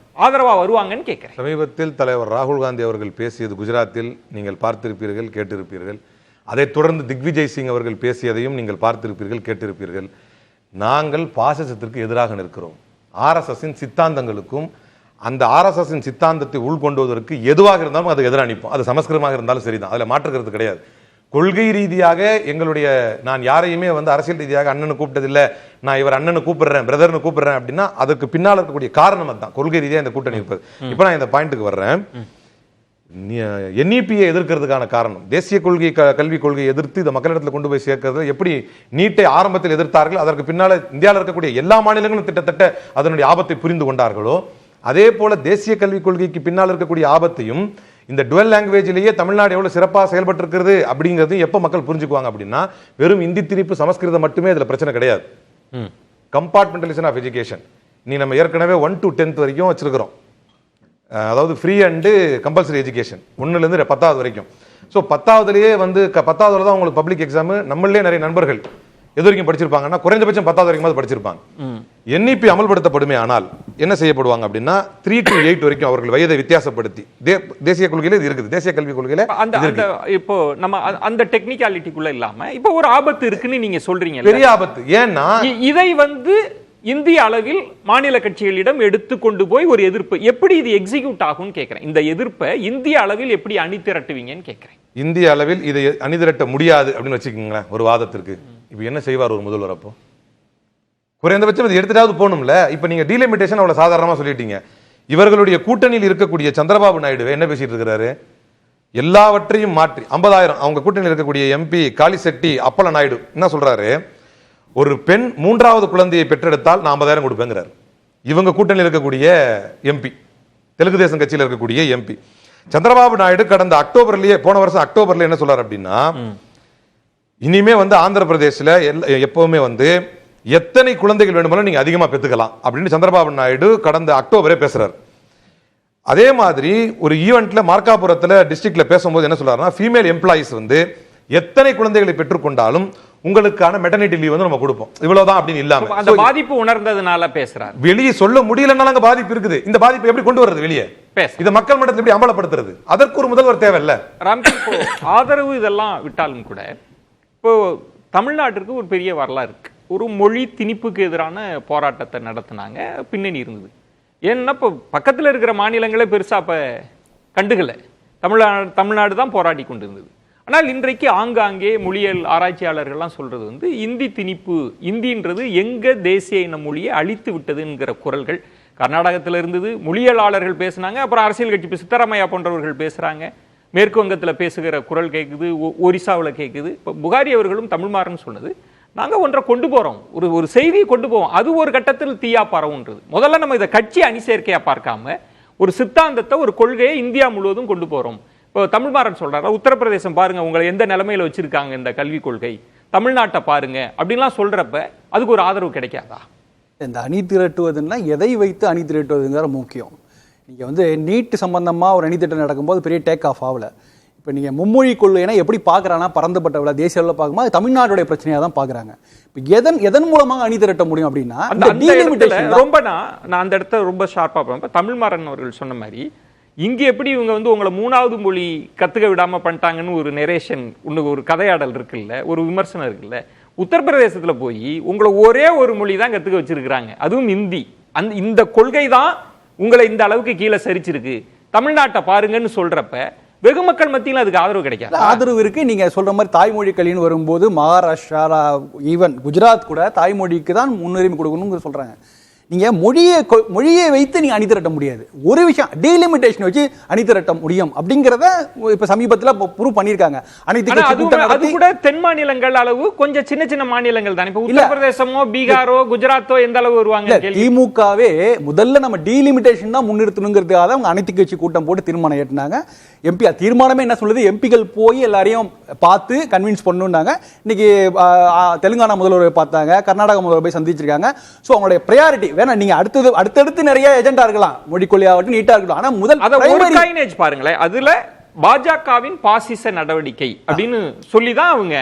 ஆதரவா வருவாங்கன்னு கேட்கிறேன். சமீபத்தில் தலைவர் ராகுல் காந்தி அவர்கள் பேசியது குஜராத்தில் நீங்கள் பார்த்திருப்பீர்கள், கேட்டிருப்பீர்கள். அதைத் தொடர்ந்து திக்விஜய் சிங் அவர்கள் பேசியதையும் நீங்கள் பார்த்திருப்பீர்கள், கேட்டிருப்பீர்கள். நாங்கள் பாசிசத்திற்கு எதிராக நிற்கிறோம். ஆர்எஸ்எஸின் சித்தாந்தங்களுக்கும் அந்த ஆர்எஸ்எஸின் சித்தாந்தத்தை உள்கொண்டுவதற்கு எதுவாக இருந்தாலும் அதை எதிராக நிற்போம். அது சமஸ்கிருதமாக இருந்தாலும் சரிதான், அதுல மாற்றுக்கிறது கிடையாது. கொள்கை ரீதியாக எங்களுடைய, நான் யாரையுமே வந்து அரசியல் ரீதியாக அண்ணனு கூப்பிட்டதில்லை, நான் இவர் அண்ணனு கூப்பிடுறேன், பிரதர்னு கூப்பிடுறேன் அப்படின்னா அதுக்கு பின்னால் இருக்கக்கூடிய காரணம் அதுதான், கொள்கை ரீதியாக இந்த கூட்டணி இருப்பது. இப்போ நான் இந்த பாயிண்ட்டுக்கு வர்றேன். NEP-யை எதிர்க்கிறதுக்கான காரணம், தேசிய கொள்கை கல்விக் கொள்கையை எதிர்த்து இந்த மக்களிடத்தில் கொண்டு போய் சேர்க்கிறது. எப்படி நீட்டை ஆரம்பத்தில் எதிர்த்தார்கள், அதற்கு பின்னால் இந்தியாவில் இருக்கக்கூடிய எல்லா மாநிலங்களும் கிட்டத்தட்ட அதனுடைய ஆபத்தை புரிந்து கொண்டார்களோ, அதே போல தேசிய கல்விக் கொள்கைக்கு பின்னால் இருக்கக்கூடிய ஆபத்தையும் இந்த டுவல் லாங்குவேஜிலேயே தமிழ்நாடு எவ்வளவு சிறப்பாக செயல்பட்டு இருக்கிறது அப்படிங்கிறது எப்ப மக்கள் புரிஞ்சுக்குவாங்க அப்படின்னா, வெறும் இந்தி திணிப்பு சமஸ்கிருதம் மட்டுமே இதுல பிரச்சனை கிடையாது. கம்பார்ட்மெண்டலிசேஷன் ஆஃப் எஜுகேஷன் நீ நம்ம ஏற்கனவே 1 to 10th வரைக்கும் வச்சிருக்கிறோம். அதாவது ஃப்ரீ அண்டு கம்பல்சரி எஜுகேஷன் 1லேருந்து 10வது வரைக்கும். ஸோ 10வதுலேயே வந்து 10வதுல தான் உங்களுக்கு பப்ளிக் எக்ஸாம். நம்மளே நிறைய நண்பர்கள் எது வரைக்கும் படிச்சிருப்பாங்கன்னா குறைந்தபட்சம் 10வது வரைக்கும் படிச்சிருப்பாங்க. NEP அமல்படுத்தப்படுமே ஆனால் என்ன செய்யப்படுவாங்க அப்படின்னா 3 to 8 வரைக்கும் அவர்கள் வயதை வித்தியாசப்படுத்தி, தேசிய கொள்கையில இது இருக்குது, தேசிய கல்விக் கொள்கையில இப்போ நம்ம அந்த டெக்னிக்காலிட்டிக்குள்ள இல்லாம இப்போ ஒரு ஆபத்து இருக்குன்னு நீங்க சொல்றீங்க. பெரிய ஆபத்து. ஏன்னா இதை வந்து இந்திய அளவில் மாநில கட்சிகளிடம் எடுத்து கொண்டு போய் ஒரு எதிர்ப்பு எப்படி இது எக்ஸிக்யூட் ஆகும்னு கேட்கிறேன். இந்த எதிர்ப்பை இந்திய அளவில் எப்படி அணி திரட்டுவீங்கன்னு கேட்கிறேன். இந்திய அளவில் இதை அணி திரட்ட முடியாது அப்படின்னு வச்சுக்கோங்களேன் ஒரு வாதத்திற்கு. இப்ப என்ன செய்வார் ஒரு முதல்வர்? அப்போ குறைந்தபட்சம் இது எடுத்துட்டாவது போகணும்ல. இப்ப நீங்க டீலிமிட்டேஷன் அவ்வளவு சாதாரணமா சொல்லிட்டீங்க. இவர்களுடைய கூட்டணியில் இருக்கக்கூடிய சந்திரபாபு நாயுடு என்ன பேசிட்டு இருக்கிறாரு? எல்லாவற்றையும் மாற்றி 50,000 அவங்க கூட்டணியில் இருக்கக்கூடிய MP காளிசெட்டி அப்பல நாயுடு என்ன சொல்றாரு? ஒரு பெண் 3வது குழந்தையை பெற்றெடுத்தால் நான் 50,000 கொடுப்பேங்கிறார். இவங்க கூட்டணியில் இருக்கக்கூடிய MP, தெலுங்கு தேசம் கட்சியில் இருக்கக்கூடிய MP சந்திரபாபு நாயுடு கடந்த அக்டோபர்லயே, போன வருஷம் அக்டோபர்ல என்ன சொல்றாரு அப்படின்னா, இனிமே வந்து ஆந்திர பிரதேசில் எப்பவுமே வந்து எத்தனை குழந்தைகள் வேணுமாலும் நீங்க அதிகமா பெற்றுக்கலாம் அப்படின்னு சந்திரபாபு நாயுடு கடந்த அக்டோபரே பேசுறாரு. அதே மாதிரி ஒரு ஈவெண்ட்ல மார்க்காபுரத்தில் டிஸ்ட்ரிக்ட்ல பேசும்போது என்ன சொல்றாருன்னா, ஃபீமேல் எம்ப்ளாயிஸ் வந்து எத்தனை குழந்தைகளை பெற்றுக்கொண்டாலும் உங்களுக்கான மெட்டர்னிட்டி லீவ் வந்து நம்ம கொடுப்போம், இவ்வளவுதான் அப்படின்னு இல்லாம அந்த பாதிப்பு உணர்ந்ததுனால பேசுறாரு. வெளியே சொல்ல முடியலனால அங்க பாதிப்பு இருக்குது. இந்த பாதிப்பு எப்படி கொண்டு வரது வெளியே? இத மக்கள் மன்றத்தில் எப்படி அமலப்படுத்துறது? அதற்கு ஒரு முதல்வர் தேவை இல்ல. ஆதரவு இதெல்லாம் விட்டாலும் கூட இப்போ தமிழ்நாட்டிற்கு ஒரு பெரிய வரலாறு இருக்கு. ஒரு மொழி திணிப்புக்கு எதிரான போராட்டத்தை நடத்தினாங்க, பின்னணி இருந்தது. ஏன்னா இப்போ பக்கத்தில் இருக்கிற மாநிலங்களே பெருசா இப்ப கண்டுகல, தமிழ்நாடு தான் போராடி கொண்டு இருந்தது. ஆனால் இன்றைக்கு ஆங்காங்கே மொழியியல் ஆராய்ச்சியாளர்கள்லாம் சொல்றது வந்து இந்தி திணிப்பு, இந்தின்றது எங்க தேசிய இன மொழியை அழித்து விட்டதுங்கிற குரல்கள் கர்நாடகத்தில் இருந்தது. மொழியியலாளர்கள் பேசுனாங்க, அப்புறம் அரசியல் கட்சி சித்தராமையா போன்றவர்கள் பேசுறாங்க, மேற்கு வங்கத்தில் பேசுகிற குரல் கேட்குது, ஒரிசாவில் கேட்குது. இப்போ புகாரி அவர்களும் தமிழ்மாறன் சொன்னது, நாங்கள் ஒன்றை கொண்டு போகிறோம், ஒரு செய்தியை கொண்டு போவோம், அது ஒரு கட்டத்தில் தீயா பரவுன்றது. முதல்ல நம்ம இதை கட்சி அணிசேர்க்கையா பார்க்காம ஒரு சித்தாந்தத்தை, ஒரு கொள்கையை இந்தியா முழுவதும் கொண்டு போகிறோம். இப்போ தமிழ்மாறன் சொல்றாரு, உத்தரப்பிரதேசம் பாருங்க உங்களை எந்த நிலைமையில வச்சிருக்காங்க இந்த கல்விக் கொள்கை, தமிழ்நாட்டை பாருங்க அப்படின்லாம் சொல்றப்ப அதுக்கு ஒரு ஆதரவு கிடைக்காதா? இந்த அணி திரட்டுவதுன்னா எதை வைத்து அணி திரட்டுவதுங்கிற முக்கியம். நீங்கள் வந்து நீட் சம்பந்தமாக ஒரு அணி திட்டம் நடக்கும்போது பெரிய டேக் ஆஃப் ஆகல. இப்போ நீங்கள் மும்மொழி கொள்கைனா எப்படி பார்க்குறாங்கன்னா பறந்துபட்டவள தேசிய அளவில் பார்க்கும்போது தமிழ்நாட்டுடைய பிரச்சனையாக தான் பார்க்குறாங்க. இப்போ எதன் மூலமாக அணி திரட்ட முடியும் அப்படின்னா ரொம்ப நான் அந்த இடத்த ரொம்ப ஷார்ப்பாக பார்ப்பேன். தமிழ்மாறன் அவர்கள் சொன்ன மாதிரி இங்கே எப்படி இவங்க வந்து உங்களை 3வது மொழி கற்றுக்க விடாமல் பண்ணிட்டாங்கன்னு ஒரு நெரேஷன், ஒரு கதையாடல் இருக்குல்ல, ஒரு விமர்சனம் இருக்குல்ல, உத்தரப்பிரதேசத்தில் போய் உங்களை ஒரே ஒரு மொழி தான் கற்றுக்க வச்சிருக்கிறாங்க, அதுவும் ஹிந்தி. இந்த கொள்கை தான் உங்களை இந்த அளவுக்கு கீழே சரிச்சிருக்கு, தமிழ்நாட்டை பாருங்கன்னு சொல்றப்ப வெகு மக்கள் மத்தியில் அதுக்கு ஆதரவு கிடைக்காது. ஆதரவு இருக்கு. நீங்க சொல்ற மாதிரி தாய்மொழி கல்வின்னு வரும்போது மகாராஷ்டிரா, ஈவன் குஜராத் கூட தாய்மொழிக்கு தான் முன்னுரிமை கொடுக்கணும்னு சொல்றாங்க. நீங்க மொழியை வைத்து நீங்க அணி திரட்ட முடியாது. ஒரு விஷயம் டீலிமிட்டேஷன் வச்சு அணி திரட்ட முடியும் அப்படிங்கறத இப்ப சமீபத்தில் ப்ரூவ் பண்ணிருக்காங்க. அது கூட தென் மாநிலங்கள் அளவு கொஞ்சம் சின்ன சின்ன மாநிலங்கள் தான். இப்ப உத்தரப்பிரதேசமோ பீகாரோ குஜராத்தோ எந்த அளவு வருவாங்க? திமுகவே முதல்ல நம்ம டீலிமிட்டேஷன் தான் முன்னிறுத்தணுங்கிறதுக்காக அவங்க அனைத்து கட்சி கூட்டம் போட்டு தீர்மானம் ஏற்றினாங்க. எம்பி தீர்மானமே என்ன சொல்லுது, எம்பிகள் போய் எல்லாரையும் பார்த்து கன்வின்ஸ் பண்ணுனாங்க. இன்னைக்கு தெலுங்கானா முதல்வர் பார்த்தாங்க, கர்நாடகா முதல்வர் போய் சந்திச்சிருக்காங்க. ஸோ அவங்களுடைய ப்ரையாரிட்டி வேணா நீங்க அடுத்தடுத்து நிறைய ஏஜெண்டா இருக்கலாம், மொழிக்கொள்ளையாகட்டும் நீட்டா இருக்கட்டும். ஆனா முதல் பாருங்களேன், அதுல பாஜகவின் பாசிச நடவடிக்கை அப்படின்னு சொல்லிதான் அவங்க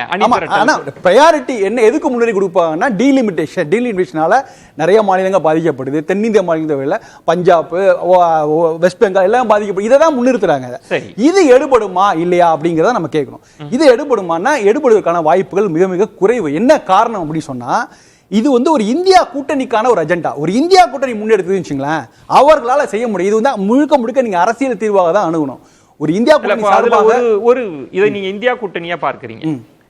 பிரையாரிட்டி என்ன எதுக்கு முன்னுரிமை கொடுப்பாங்கன்னா டீலிமிட்டேஷனால நிறைய மாநிலங்கள் பாதிக்கப்படுது. தென்னிந்திய மாநிலங்கள், பஞ்சாப், வெஸ்ட் பெங்கால் எல்லாம் பாதிக்கப்படுது. இதை தான் முன்னிறுத்துறாங்க. இது எடுபடுமா இல்லையா அப்படிங்கிறத நம்ம கேட்கணும். இது எடுபடுமானா எடுபடுவதற்கான வாய்ப்புகள் மிக மிக குறைவு. என்ன காரணம் அப்படின்னு சொன்னா, இது வந்து ஒரு இந்தியா கூட்டணிக்கான ஒரு அஜெண்டா. ஒரு இந்தியா கூட்டணி முன்னெடுத்துன்னு வச்சுங்களேன், அவர்களால செய்ய முடியும். இது வந்து முழுக்க நீங்க அரசியல் தீர்வாக தான் அணுகணும். ஒரு இந்தியா ஒரு இதை நீங்க இந்தியா கூட்டணியா பார்க்கறீங்க.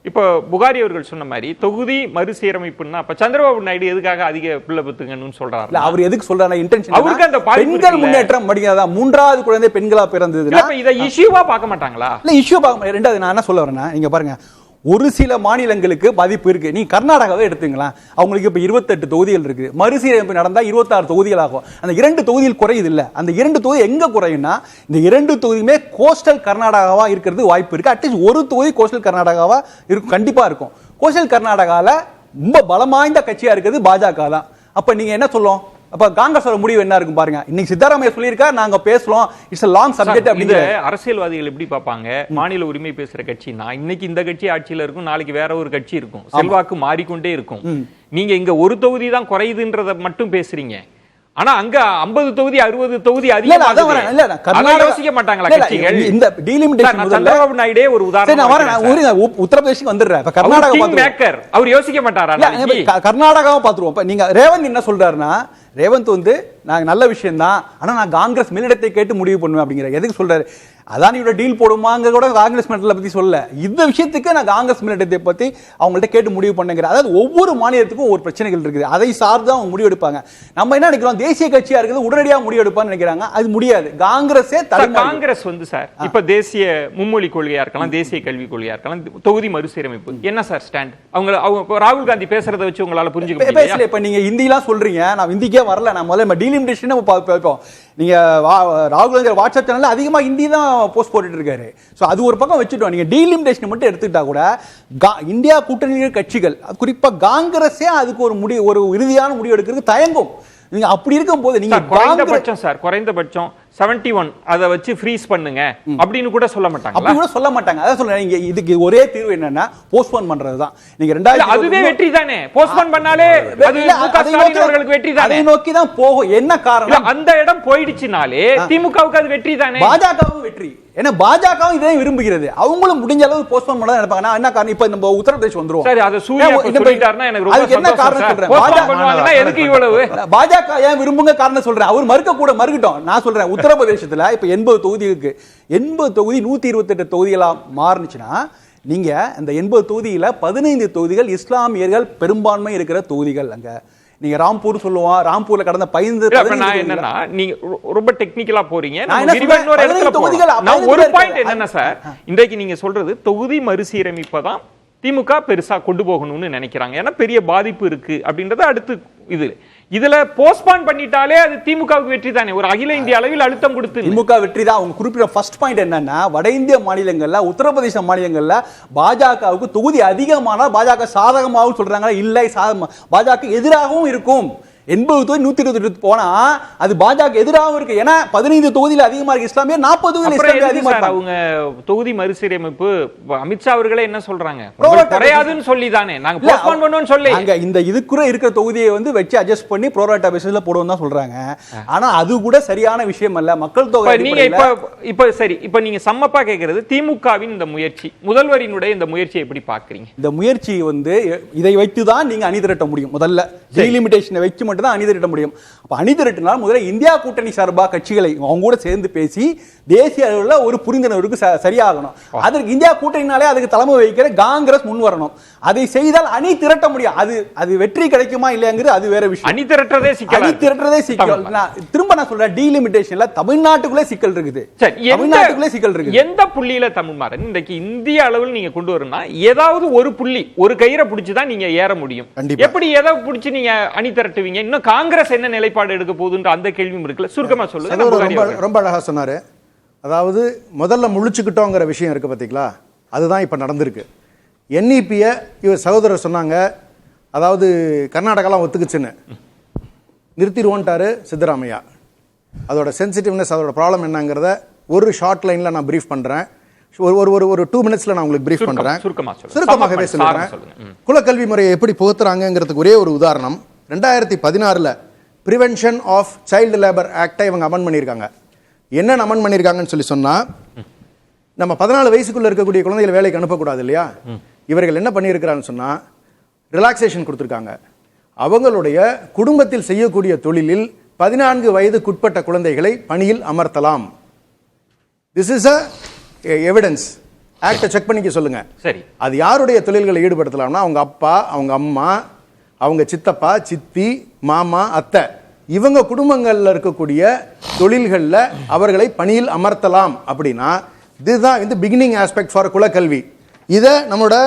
இப்போ புகாரி அவர்கள் சொன்ன மாதிரி தொகுதி மறுசீரமைப்புன்னா அப்ப சந்திரபாபு நாயுடு எதுக்காக அதிக பிள்ளை பெத்துங்கன்னு சொல்றாரு? அவர் எதுக்கு சொல்றாரு? இன்டென்ஷன் அவருக்கு அந்த பெண்கள் முன்னேற்றம் படிக்காதா, 3வது குழந்தை பெண்களா பிறந்ததுன்னா இதை இஷ்யூவா பார்க்க மாட்டாங்களா? இல்ல இஷ்யூ பார்க்க. ரெண்டாவது நான் என்ன சொல்ல வரேன்னா, நீங்க பாருங்க, ஒரு சில மாநிலங்களுக்கு பாதிப்பு இருக்கு. நீ கர்நாடகாவே எடுத்துங்களா, அவங்களுக்கு இப்ப 28 தொகுதிகள் இருக்கு. மறுசீரமைப்பு நடந்தா 26 தொகுதிகள் ஆகும். அந்த 2 தொகுதிகள் குறையுது இல்ல, அந்த 2 தொகுதி எங்க குறையும்னா, இந்த 2 தொகுதியுமே கோஸ்டல் கர்நாடகாவா இருக்கிறது வாய்ப்பு இருக்கு. அட்லீஸ்ட் ஒரு தொகுதி கோஸ்டல் கர்நாடகாவா இருக்கும், கண்டிப்பா இருக்கும். கோஸ்டல் கர்நாடகால ரொம்ப பலமாய்ந்த கட்சியா இருக்கிறது பாஜக தான். அப்ப நீங்க என்ன சொல்லும்? அப்ப காங்கிரஸோட முடிவு என்ன இருக்கும் பாருங்க. இன்னைக்கு சித்தராமையா சொல்லியிருக்காரு, நாங்க பேசலாம், இட்ஸ் a long subject அப்படிங்கிற. அரசியல்வாதிகள் எப்படி பார்ப்பாங்க, மாநில உரிமை பேசுற கட்சினா இன்னைக்கு இந்த கட்சி ஆட்சியில இருக்கும், நாளைக்கு வேற ஒரு கட்சி இருக்கும், செல்வாக்கு மாறிக்கொண்டே இருக்கும். நீங்க இங்க ஒரு தொகுதி தான் குறையுதுன்றத மட்டும் பேசுறீங்க, ஆனா அங்க 50 தொகுதி 60 தொகுதி யோசிக்க மாட்டாங்களா கட்சிகள்? இந்த டீலிமிட்டேஷன் சந்திரபாபு நாயுடே ஒரு உதாரணம். உத்தரப்பிரதேசம் வந்துடுறேன், இப்ப கர்நாடகா அவர் யோசிக்க மாட்டாரா? கர்நாடகாவை பாத்துருவோம். இப்ப நீங்க ரேவந்த் என்ன சொல்றாருன்னா, ரேவந்த் வந்து நாங்க நல்ல விஷயம் தான், ஆனா நான் காங்கிரஸ் மேலிடத்தை கேட்டு முடிவு பண்ணுவேன் அப்படிங்கிற. எதுக்கு சொல்றாரு? அதானியோட டீல் போடுமாங்க கூட காங்கிரஸ் மேலிடத்தை பத்தி சொல்ல, இந்த விஷயத்துக்கு நான் காங்கிரஸ் மேலிடத்தை பத்தி அவங்கள்ட்ட கேட்டு முடிவு பண்ணுங்கிற. அதாவது ஒவ்வொரு மாநிலத்துக்கும் ஒரு பிரச்சனைகள் இருக்குது, அதை சார்ந்து அவங்க முடிவு எடுப்பாங்க. நம்ம என்ன நினைக்கிறோம், தேசிய கட்சியா இருக்குது உடனடியாக முடிவு எடுப்பான்னு நினைக்கிறாங்க. அது முடியாது. காங்கிரஸ் வந்து சார் இப்ப தேசிய மும்மொழி கொள்கையா இருக்கலாம், தேசிய கல்விக் கொள்கையா இருக்கலாம், தொகுதி மறுசீரமைப்பு என்ன சார் ஸ்டாண்ட்? அவங்க ராகுல் காந்தி பேசுறதை வச்சு உங்களால புரிஞ்சுக்க முடியல. இப்ப நீங்க ஹிந்திலாம் சொல்றீங்க, நான் ஹிந்திக்கே வரல. நான் முதல்ல டீலிமிட்டேஷன் பார்ப்போம். நீங்க ராகுல் காந்தி வாட்ஸ்அப் சேனல்ல அதிகமா ஹிந்தி தான் போஸ்ட் போட்டுட்டு இருக்காரு. சோ அது ஒரு பக்கம் வச்சுட்டோம். நீங்க டீலிமிட்டேஷன் மட்டும் எடுத்துக்கிட்டா கூட இந்தியா கூட்டணி கட்சிகள், குறிப்பா காங்கிரஸே அதுக்கு ஒரு இறுதியான முடிவு எடுக்கிறதுக்கு தயங்கும். நீங்க அப்படி இருக்கும்போது நீங்க குறைந்தபட்சம் 71 அதை வச்சு ஃப்ரீஸ் பண்ணுங்க அப்படின்னு கூட சொல்ல மாட்டாங்க. அப்படி கூட சொல்ல மாட்டாங்க. அதான் சொல்றேன், நீங்க இதுக்கு ஒரே தீர்வு என்னன்னா போஸ்ட்போன் பண்றதுதான். நீங்க 2000 அதுவே வெற்றி தானே. போஸ்ட்போன் பண்ணாலே அது அவர்களுக்கு வெற்றி தானே. அதை நோக்கி தான் போகும். என்ன காரணம்? அந்த இடம் போயிடுச்சுனாலே திமுகவுக்கு அது வெற்றி தானே. பாஜகவும் வெற்றி. ஏன்னா பாஜகவும் இதை விரும்புகிறது. அவங்களும் முடிஞ்ச அளவு போஸ்ட்போன் பண்ண நினைப்பாங்க. என்ன காரணம்? இப்ப நம்ம உத்தரப்பிரதேசம் வந்துருவோம். சரி, அது சூர்யா சொல்லிட்டாருன்னா எனக்கு ரொம்ப என்ன காரணம் சொல்றேன். பாஜக எதுக்கு இவ்வளவு பாஜக ஏன் விரும்புங்க காரணம் சொல்றேன். அவர் மறுக்கட்டும். நான் சொல்றேன் உத்தரப்பிரதேசத்துல இப்ப 80 தொகுதி இருக்கு. 80 தொகுதி 128 தொகுதிகளா மாறுனுச்சுன்னா நீங்க அந்த 80 தொகுதியில 15 தொகுதிகள் இஸ்லாமியர்கள் பெரும்பான்மை இருக்கிற தொகுதிகள். அங்க நீங்க ராம்பூர் சொல்லுவோம், ராம்பூர்ல கடந்த 15 என்னன்னா நீங்க ரொம்ப டெக்னிக்கலா போறீங்க. தொகுதிகள் ஒரு பாயிண்ட் என்னன்னா சார், இன்றைக்கு நீங்க சொல்றது தொகுதி மறுசீரமைப்பதான் திமுக பெருசா கொண்டு போகணும்னு நினைக்கிறாங்க. ஏன்னா பெரிய பாதிப்பு இருக்கு அப்படின்றத அடுத்து இதுல போஸ்ட்பான் பண்ணிட்டாலே அது திமுகவுக்கு வெற்றி தானே. ஒரு அகில இந்திய அளவில் அழுத்தம் கொடுத்து திமுக வெற்றி தான். அவங்க குறிப்பிட்ட ஃபர்ஸ்ட் பாயிண்ட் என்னன்னா, வட இந்திய மாநிலங்கள்ல உத்தரப்பிரதேச மாநிலங்கள்ல பாஜகவுக்கு தொகுதி அதிகமானால் பாஜக சாதகமாகவும் சொல்றாங்க, இல்லை பாஜக எதிராகவும் இருக்கும். 80 தொகுதி 128 போனா அது பாஜக எதிராகவும் இருக்கு. ஏன்னா 15 தொகுதியில் அதிகமா இருக்கு இஸ்லாமியர், 40 தொகுதியில் அதிகமா இருக்கு. அவங்க தொகுதி மறுசீரமைப்பு அமித்ஷா அவர்களே என்ன சொல்றாங்க, குறையாதுன்னு சொல்லி தானே நாங்க போஸ்ட்போன் பண்ணுவோம்னு சொல்லி அங்க இந்த இதுக்குற இருக்கிற தொகுதியை வந்து வச்சு அட்ஜஸ்ட் பண்ணி ப்ரோராட்டா பேசிஸ்ல போடுவோம் தான் சொல்றாங்க. ஆனா அது கூட சரியான விஷயம் அல்ல. மக்கள் தொகை நீங்க இப்ப சரி, இப்ப நீங்க சம்மப்பா கேக்குறது திமுகவின் இந்த முயற்சி, முதல்வரினுடைய இந்த முயற்சியை எப்படி பாக்குறீங்க? இந்த முயற்சி வந்து இதை வைத்து தான் நீங்க அணி திரட்ட முடியும். முதல்ல டீலிமிட்டேஷனை வச்சு மட்டும் தான் அணி திரட்ட முடியும். அப்ப அணி திரட்டினால் முதல்ல இந்தியா கூட்டணி சார்பா கட்சிகளை அவங்க கூட சேர்ந்து பேசி தேசிய அளவில் ஒரு புரிந்துணர்வுக்கு சரியாகணும். அதற்கு இந்தியா கூட்டணினாலே அதுக்கு தலைமை வகிக்கிற காங்கிரஸ் முன் வரணும். அதை செய்தால் அணி திரட்ட முடியும். அது வெற்றி கிடைக்குமா இல்லையாங்கிறது அது வேற விஷயம். அணி திரட்டுறதே சிக்கல். திரும்ப நான் சொல்றேன், டீலிமிட்டேஷன்ல தமிழ்நாட்டுக்குள்ளே சிக்கல் இருக்குது. தமிழ்நாட்டுக்குள்ளே சிக்கல் இருக்கு. எந்த புள்ளியில தமிழ்மாறன் இன்றைக்கு இந்திய அளவில் நீங்க கொண்டு வரணும்னா ஏதாவது ஒரு புள்ளி, ஒரு கயிறை பிடிச்சுதான் நீங்க ஏற முடியும். எப்படி எதை பிடிச்சு நீங்க அணி திரட்டுவீங்க? இன்னும் காங்கிரஸ் என்ன நிலைப்பாடு எடுக்க போகுதுன்ற அந்த கேள்வியும் இருக்குல்ல, சுருக்கமா சொல்லுங்க. ரொம்ப அழகா சொன்னாரு. அதாவது முதல்ல முழிச்சுக்கிட்டோங்கிற விஷயம் இருக்கு பாத்தீங்களா, அதுதான் இப்ப நடந்திருக்கு. NEP-ய இவர் சகோதரர் சொன்னாங்க, அதாவது கர்நாடகாலாம் ஒத்துக்குச்சுன்னு நிறுத்திடுவோன்ட்டாரு சித்தராமையா. அதோட சென்சிட்டிவ்னஸ், அதோட ப்ராப்ளம் என்னங்கிறத ஒரு ஷார்ட் லைன்ல நான் பிரீஃப் பண்றேன். ஒரு 2 மினிட்ஸ்ல நான் உங்களுக்கு பிரீஃப் பண்றேன். சுருக்கமாகவே சொல்றேன். குலக்கல்வி முறையை எப்படி புகுத்துறாங்கிறதுக்கு ஒரே ஒரு உதாரணம். 2016ல் பிரிவென்ஷன் ஆஃப் சைல்டு லேபர் ஆக்டை இவங்க அமெண்ட் பண்ணியிருக்காங்க. என்ன அமெண்ட் பண்ணியிருக்காங்கன்னு சொல்லி சொன்னா, நம்ம 14 வயசுக்குள்ள இருக்கக்கூடிய குழந்தைகளை வேலைக்கு அனுப்பக்கூடாது இல்லையா. இவர்கள் என்ன பண்ணியிருக்கிறான்னு சொன்னா ரிலாக்ஸேஷன் கொடுத்துருக்காங்க. அவங்களுடைய குடும்பத்தில் செய்யக்கூடிய தொழிலில் 14 வயதுக்குட்பட்ட குழந்தைகளை பணியில் அமர்த்தலாம். This is evidence. ஆக்டை செக் பண்ணிக்க சொல்லுங்க. சரி, அது யாருடைய தொழில்களை ஈடுபடுத்தலாம்னா அவங்க அப்பா, அவங்க அம்மா, அவங்க சித்தப்பா, சித்தி, மாமா, அத்தை, இவங்க குடும்பங்கள்ல இருக்கக்கூடிய தொழில்கள்ல அவர்களை பணியில் அமர்த்தலாம். அப்படின்னா இதுதான் இந்த பிகினிங் ஆஸ்பெக்ட் ஃபார் குலக்கல்வி. இதை நம்மளோட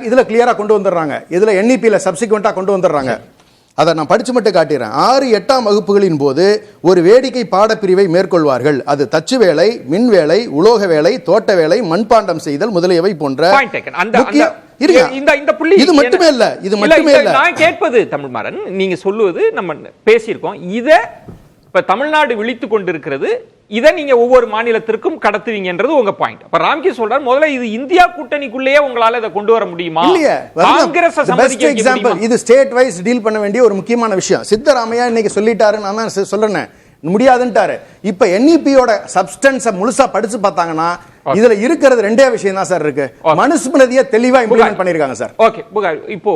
இதுல கிளியரா கொண்டு வந்துடுறாங்க. இதுல NEP-ல சப்சிக்வெண்டா கொண்டு வந்துடுறாங்க. அதை நான் படிச்சு மட்டும் காட்டிடுறேன். 6, 8ஆம் வகுப்புகளின் போது ஒரு வேடிக்கை பாடப்பிரிவை மேற்கொள்வார்கள். அது தச்சு வேலை, மின் வேலை, உலோக வேலை, தோட்ட வேலை, மண்பாண்டம் செய்தல் முதலியவை போன்ற இது மட்டுமே இல்ல. இது மட்டுமே இல்ல. நான் கேட்பது தமிழ்மாறன், நீங்க சொல்லுவது நம்ம பேசியிருக்கோம். இத இப்ப தமிழ்நாடு விழித்துக் கொண்டிருக்கிறது. இதை நீங்க ஒவ்வொரு மாநிலத்திற்கும் கடத்துவீங்கன்றது உங்க பாயிண்ட். அப்ப ராம்கி சொல்றாரு, முதல்ல இது இந்தியா கூட்டணிக்குள்ளேயே உங்களால இதை கொண்டு வர முடியுமா? காங்கிரஸ் இது ஸ்டேட் வைஸ் டீல் பண்ண வேண்டிய ஒரு முக்கியமான விஷயம். சித்தராமையா இன்னைக்கு சொல்லிட்டாரு, நான் தான் சொல்றேன் முடியாதுன்ட்டாரு. இப்ப NEP-யோட சப்ஸ்டன்ஸை முழுசா படிச்சு பார்த்தாங்கன்னா இதுல இருக்கிறது ரெண்டே விஷயம் தான் சார் இருக்கு. மனுஸ்மிருதியை தெளிவா இம்ப்ளிமெண்ட் பண்ணிருக்காங்க சார். ஓகே, இப்போ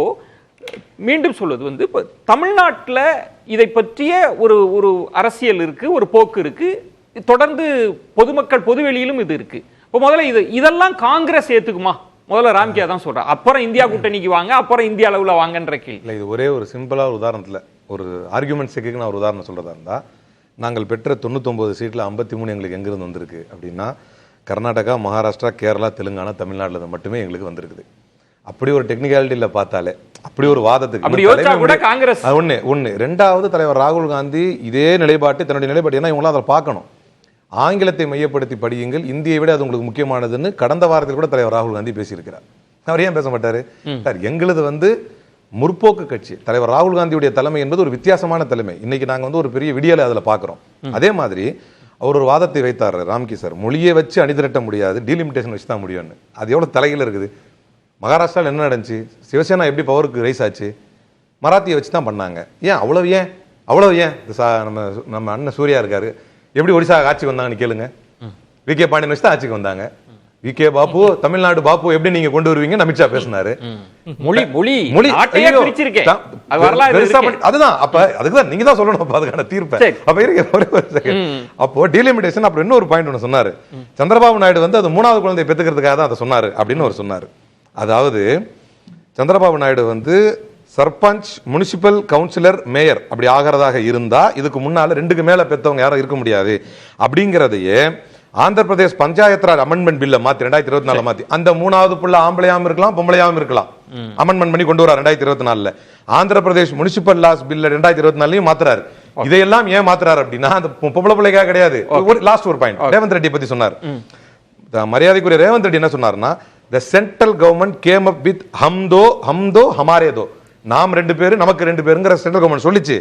மீண்டும் சொல்வது வந்து தமிழ்நாட்டில் இதை பற்றிய ஒரு அரசியல் இருக்கு, ஒரு போக்கு இருக்கு, தொடர்ந்து பொதுமக்கள் பொதுவெளியிலும் இது இருக்கு. இப்போ முதல்ல இதெல்லாம் காங்கிரஸ் ஏத்துக்குமா? முதல்ல ராம்கியா தான் சொல்றேன், அப்புறம் இந்தியா கூட்டணிக்கு வாங்க, அப்புறம் இந்திய அளவில் வாங்கன்ற கேள்வி. இல்லை, இது ஒரே ஒரு சிம்பிளா ஒரு உதாரணத்தில் ஒரு ஆர்குமெண்ட்ஸுக்கு நான் ஒரு உதாரணம் சொல்றதா இருந்தா, நாங்கள் பெற்ற 99 சீட்டில் 53 எங்களுக்கு எங்கிருந்து வந்திருக்கு அப்படின்னா கர்நாடகா, மகாராஷ்டிரா, கேரளா, தெலுங்கானா, தமிழ்நாட்டில் மட்டுமே எங்களுக்கு வந்திருக்குது. அப்படி ஒரு டெக்னிக்காலிட்டியில் பார்த்தாலே, அப்படி ஒரு வாதத்துக்கு காங்கிரஸ் ஒன்று. ரெண்டாவது, தலைவர் ராகுல் காந்தி இதே நிலைப்பாட்டு, தன்னுடைய நிலைப்பாட்டு, ஏன்னா இவங்களாம் அதை பார்க்கணும். ஆங்கிலத்தை மையப்படுத்தி படியுங்கள், இந்தியை விட அது உங்களுக்கு முக்கியமானதுன்னு கடந்த வாரத்தில் கூட தலைவர் ராகுல் காந்தி பேசியிருக்கிறார். அவர் ஏன் பேச மாட்டாரு சார்? எங்களது வந்து முற்போக்கு கட்சி, தலைவர் ராகுல் காந்தியுடைய தலைமை என்பது ஒரு வித்தியாசமான தலைமை. இன்னைக்கு நாங்கள் வந்து ஒரு பெரிய விடியலை அதில் பார்க்குறோம். அதே மாதிரி அவர் ஒரு வாதத்தை வைத்தார் ராம்கி சார், மொழியை வச்சு அணிதிரட்ட முடியாது, டீலிமிட்டேஷன் வச்சு தான் முடியும்னு. அது எவ்வளோ தலையில் இருக்குது. மகாராஷ்டிராவில் என்ன நடந்துச்சு? சிவசேனா எப்படி பவருக்கு ரைஸ் ஆச்சு? மராத்தியை வச்சு தான் பண்ணாங்க. ஏன் அவ்வளவு நம்ம அண்ணன் சூர்யா இருக்காரு, எப்படி ஒடிசா ஆட்சிக்கு வந்தாங்கன்னு கேளுங்க. வி.கே. பாண்டியன் வச்சு தான் ஆட்சிக்கு வந்தாங்க. விகே பாபு தமிழ்நாடு பாபு எப்படி நீங்க கொண்டு வருவீங்க அமித்ஷா பேசினாரு. மொழி நாட்டையே பிரிச்சிருக்கேன். அது வரலாறு இருக்கு. அதுதான் அப்ப அதுக்குதான் நீங்க தான் சொல்லணும் அதுக்கான தீர்ப்பை. அப்ப இருக்க அப்போ டீலிமிட்டேஷன் அப்புறம் இன்னொரு பாயிண்ட் ஒன்று சொன்னாரு. சந்திரபாபு நாயுடு வந்து அது 3வது குழந்தையை பெற்றுக்கிறதுக்காக தான் அதை சொன்னாரு அப்படின்னு அவர் சொன்னாரு. அதாவது சந்திரபாபு நாயுடு வந்து சர்பஞ்ச், முனிசிபல் கவுன்சிலர், மேயர் அப்படி ஆகிறதாக இருந்தா இதுக்கு முன்னால 2க்கு மேல பெற்றவங்க யாரும் இருக்க முடியாது அப்படிங்கறதையே ஆந்திர பிரதேஷ் பஞ்சாயத்து ராஜ் அமெண்ட்மெண்ட் பில்ல மாத்தி 2024 மாத்தி அந்த 3வது புள்ள ஆம்பளையாம இருக்கலாம் பொம்பளையாம இருக்கலாம் அமெண்ட்மெண்ட் பண்ணி கொண்டு வர 2024. ஆந்திர பிரதேஷ் முனிசிபல் லாஸ் பில்ல 2024 மாத்துறாரு. இதையெல்லாம் ஏன் மாத்துறாரு அப்படின்னா அந்த பொம்பளை பிள்ளைக்காக கிடையாது. லாஸ்ட் ஒரு பாயிண்ட் ரேவந்த் ரெட்டி பத்தி சொன்னார். மரியாதைக்குரிய ரேவந்த் ரெட்டி என்ன சொன்னாருன்னா, the central government came up with humdo hamare do, நாம் 2 பேரு நமக்கு 2 பேருங்கிற சென்ட்ரல் கவர்மெண்ட் சொல்லிச்சு.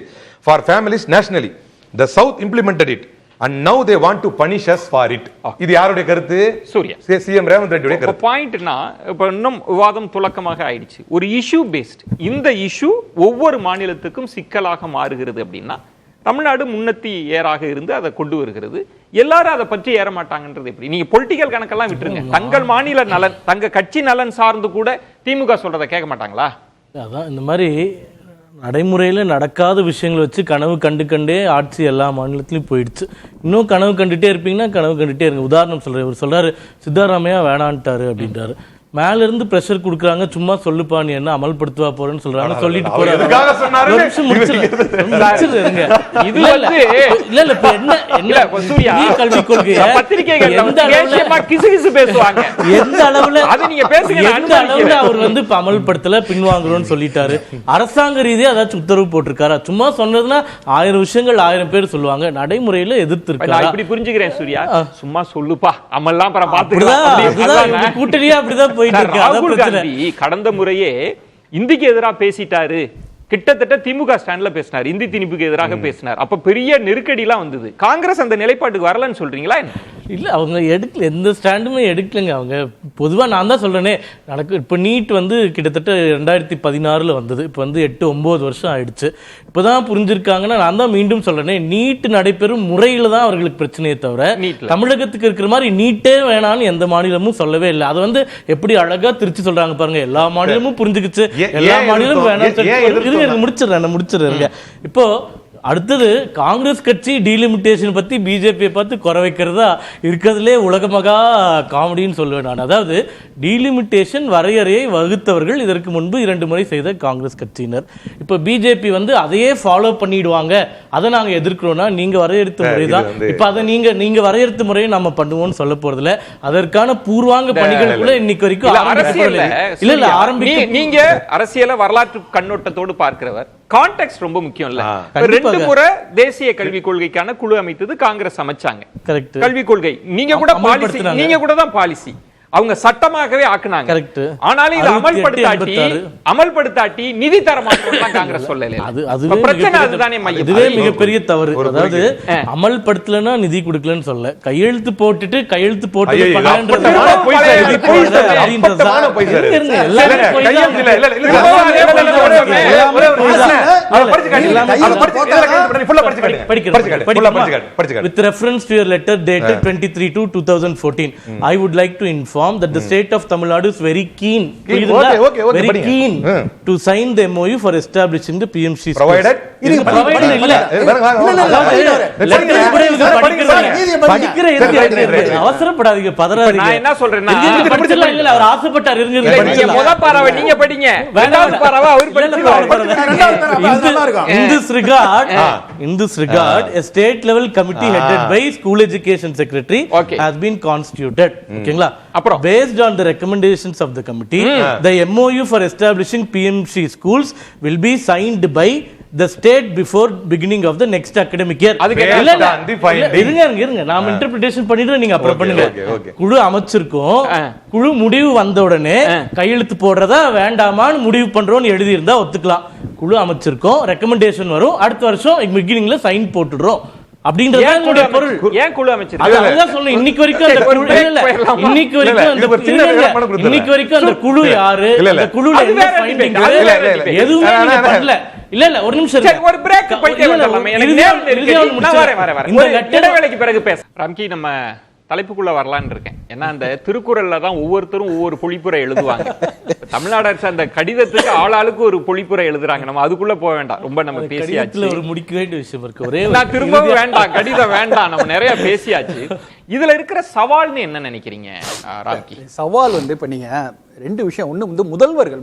For families nationally the south implemented it and now they want to punish us for it. இது யாருடைய கருத்து? சூர்யா, சிஎம் ரேவந்த் ரெட்டியுடைய கருத்து. பாயிண்ட்னா இப்ப இன்னும் விவாதம் துலக்கமாக ஆயிடுச்சு. ஒரு இஷ்யூ பேஸ்ட் இந்த இஷ்யூ ஒவ்வொரு மாநிலத்துக்கும் சிக்கலாக மாறுகிறது அப்படின்னா தமிழ்நாடு முன்னத்தி ஏறாக இருந்து அதை கொண்டு வருகிறது. எல்லாரும் அதை பற்றி ஏற மாட்டாங்கன்றது எப்படி? நீங்க பொலிட்டிக்கல் கணக்கெல்லாம் விட்டுருங்க, தங்கள் மாநில நலன் தங்க கட்சி நலன் சார்ந்து கூட திமுக சொல்றதை கேட்க மாட்டாங்களா? அதான் இந்த மாதிரி நடைமுறையில் நடக்காத விஷயங்களை வச்சு கனவு கண்டே ஆட்சி எல்லா மாநிலத்திலையும் போயிடுச்சு. இன்னும் கனவு கண்டுட்டே இருப்பீங்கன்னா கனவு கண்டுட்டே இருங்க. உதாரணம் சொல்கிறேன், இவர் சொல்கிறாரு சித்தாராமையா வேணான்ட்டாரு அப்படின்றாரு. மேல இருந்து பிரஷர் குடுக்குறாங்க, சும்மா சொல்லுப்பா நீ என்ன அமல்படுத்துவா போறேன்னு சொல்றாங்க, சொல்லிட்டு போறாங்க. கல்வி கொள்கை எந்த அளவுல அவர் வந்து அமல்படுத்தல பின்வாங்குறோம்னு சொல்லிட்டாரு. அரசாங்க ரீதியா ஏதாச்சும் உத்தரவு போட்டிருக்காரா? சும்மா சொன்னதுன்னா 1000 விஷயங்கள் 1000 பேர் சொல்லுவாங்க. நடைமுறையில எதிர்த்து இருக்காரு. இப்படி புரிஞ்சுக்கிறேன் சூர்யா, சும்மா சொல்லுப்பா அமல்லாம் பாத்துக்கலாம் கூட்டணியா அப்படிதான். ராகுல் காந்தி கடந்த முறையே இந்திக்கு எதிராக பேசிட்டாரு, கிட்டத்தட்ட திமுக ஸ்டாண்ட்ல பேசினார், இந்தி திணிப்புக்கு எதிராக பேசினார். அப்ப பெரிய நெருக்கடி எல்லாம் வந்தது. காங்கிரஸ் அந்த நிலைப்பாட்டுக்கு வரலன்னு சொல்றீங்களா? இல்ல அவங்க எடுக்கல, எந்த ஸ்டாண்டுமே எடுக்கலங்க. அவங்க பொதுவா நான் தான் சொல்றேனே நடக்கு. இப்ப நீட் வந்து கிட்டத்தட்ட 2016 வந்தது. இப்ப வந்து 8-9 வருஷம் ஆயிடுச்சு. இப்பதான் புரிஞ்சிருக்காங்கன்னா நான் தான் மீண்டும் சொல்றேனே, நீட் நடைபெறும் முறையில தான் அவர்களுக்கு பிரச்சனையே தவிர தமிழகத்துக்கு இருக்கிற மாதிரி நீட்டே வேணான்னு எந்த மாநிலமும் சொல்லவே இல்லை. அது வந்து எப்படி அழகா திருச்சி சொல்றாங்க பாருங்க, எல்லா மாநிலமும் புரிஞ்சுக்கிச்சு, எல்லா மாநிலமும் வேணாம். முடிச்சிடுறேன். இப்போ அடுத்தது காங்கிரஸ் கட்சி டீலிமிட்டேஷன் பத்தி பிஜேபியை பார்த்து குறை வைக்கிறதா இருக்கிறதுலே உலகமகா காமெடின்னு சொல்லுவேன் நான். அதாவது டீலிமிட்டேஷன் வரையறையை வகுத்தவர்கள் இதற்கு முன்பு 2 முறை செய்த காங்கிரஸ் கட்சியினர். இப்போ பிஜேபி வந்து அதையே ஃபாலோ பண்ணிடுவாங்க, அதை நாங்க எதிர்க்கிறோம்னா நீங்க வரையறுத்த முறை தான். இப்ப அதை நீங்க வரையறுத்த முறையை நம்ம பண்ணுவோம்னு சொல்ல போறதுல அதற்கான பூர்வாங்க பணிகள் கூட இன்னைக்கு வரைக்கும் ஆரம்பிக்க. நீங்க அரசியல வரலாற்று கண்ணோட்டத்தோடு பார்க்கிறவர், கான்டெக்ஸ்ட் ரொம்ப முக்கியம் இல்ல. 2 முறை தேசிய கல்விக் கொள்கைக்கான குழு அமைத்தது காங்கிரஸ் அமைச்சாங்க. கல்விக் கொள்கை நீங்க கூட பாலிசி, நீங்க கூட தான் பாலிசி அவங்க சட்டமாகவே ஆக்குனாங்க. ஆனாலும் இதை அமல்படுத்தாட்டி நிதி தர மாட்டோம் காங்கிரஸ் சொல்லல. அது பிரச்சனை, அதுதானே மையம். இதுவே மிகப்பெரிய தவறு. அதாவது அமல்படுத்தலன்னா நிதி கொடுக்கலன்னு சொல்ல, கையெழுத்து போட்டுட்டு கையெழுத்து போட்டு with reference to your letter dated 23/2/2014, I would like to inform that the state of Tamil Nadu is very keen to sign the MOU for establishing the PMC schools. Provided அவசரப்படாதீங்க, பதறாதீங்க. நான் என்ன சொல்றேன்னா, அவர் ஆசைப்பட்டார், முத பாராவை நீங்க படிங்க, இரண்டாவது பாராவை அவர் படிச்சிருவாரு. In this regard, a state level committee headed by School Education Secretary has been constituted. ஓகேங்களா? Based on the recommendations of the committee, the MOU for establishing PMC schools will be signed by the state before beginning of the next academic year. இருங்க நாம interpretation பண்ணிட்டு நீங்க அப்புறம் பண்ணுங்க. குழு அமைச்சிருக்கோம், குழு முடிவு வந்த உடனே கையெழுத்து போடுறதா வேண்டாமான்னு முடிவு பண்றோம்னு எழுதி இருந்தா ஒத்துக்கலாம். குழு அமைச்சிருக்கோம், ரெக்கமெண்டேஷன் வரும், அடுத்த வருஷம் பிகினிங்ல சைன் போட்டுடுறோம் அப்படின்றது பொருள். ஏன் குழு அமைச்சர் இன்னைக்கு வரைக்கும் அந்த குழு இல்ல, இன்னைக்கு வரைக்கும் அந்த குழு யாரு, அந்த குழுல என்ன ஃபைண்டிங் எதுவுமே நீங்க பண்ணல. இல்ல ஒரு நிமிஷம், ஒரு பிரேக் போயிட்டே வரலாமே. எனக்கு நேரம் இருக்கு, நான் வரேன். இந்த இடைவேளைக்கு பிறகு பேச. ராம்கி, நம்ம தலைப்புக்குள்ள வரலான்னு இருக்கேன். ஏன்னா அந்த திருக்குறள்ல தான் ஒவ்வொருத்தரும் ஒவ்வொரு பொழிப்புரை எழுதுவாங்க. தமிழ்நாடு அரசு அந்த கடிதத்துக்கு ஆளாளுக்கு ஒரு பொழிப்புரை எழுதுறாங்க. நம்ம அதுக்குள்ள போக வேண்டாம், ரொம்ப நம்ம பேசியாச்சு. ஒரு முடிக்க வேண்டிய விஷயம் இருக்கு. ஒரே நான் திரும்பவும் வேண்டாம், கடிதம் வேண்டாம், நம்ம நிறைய பேசியாச்சு. இதுல இருக்கிற சவால்னு என்ன நினைக்கிறீங்க ராம்கி? சவால் வந்து இப்ப நீங்க ரெண்டு விஷயம். ஒண்ணு வந்து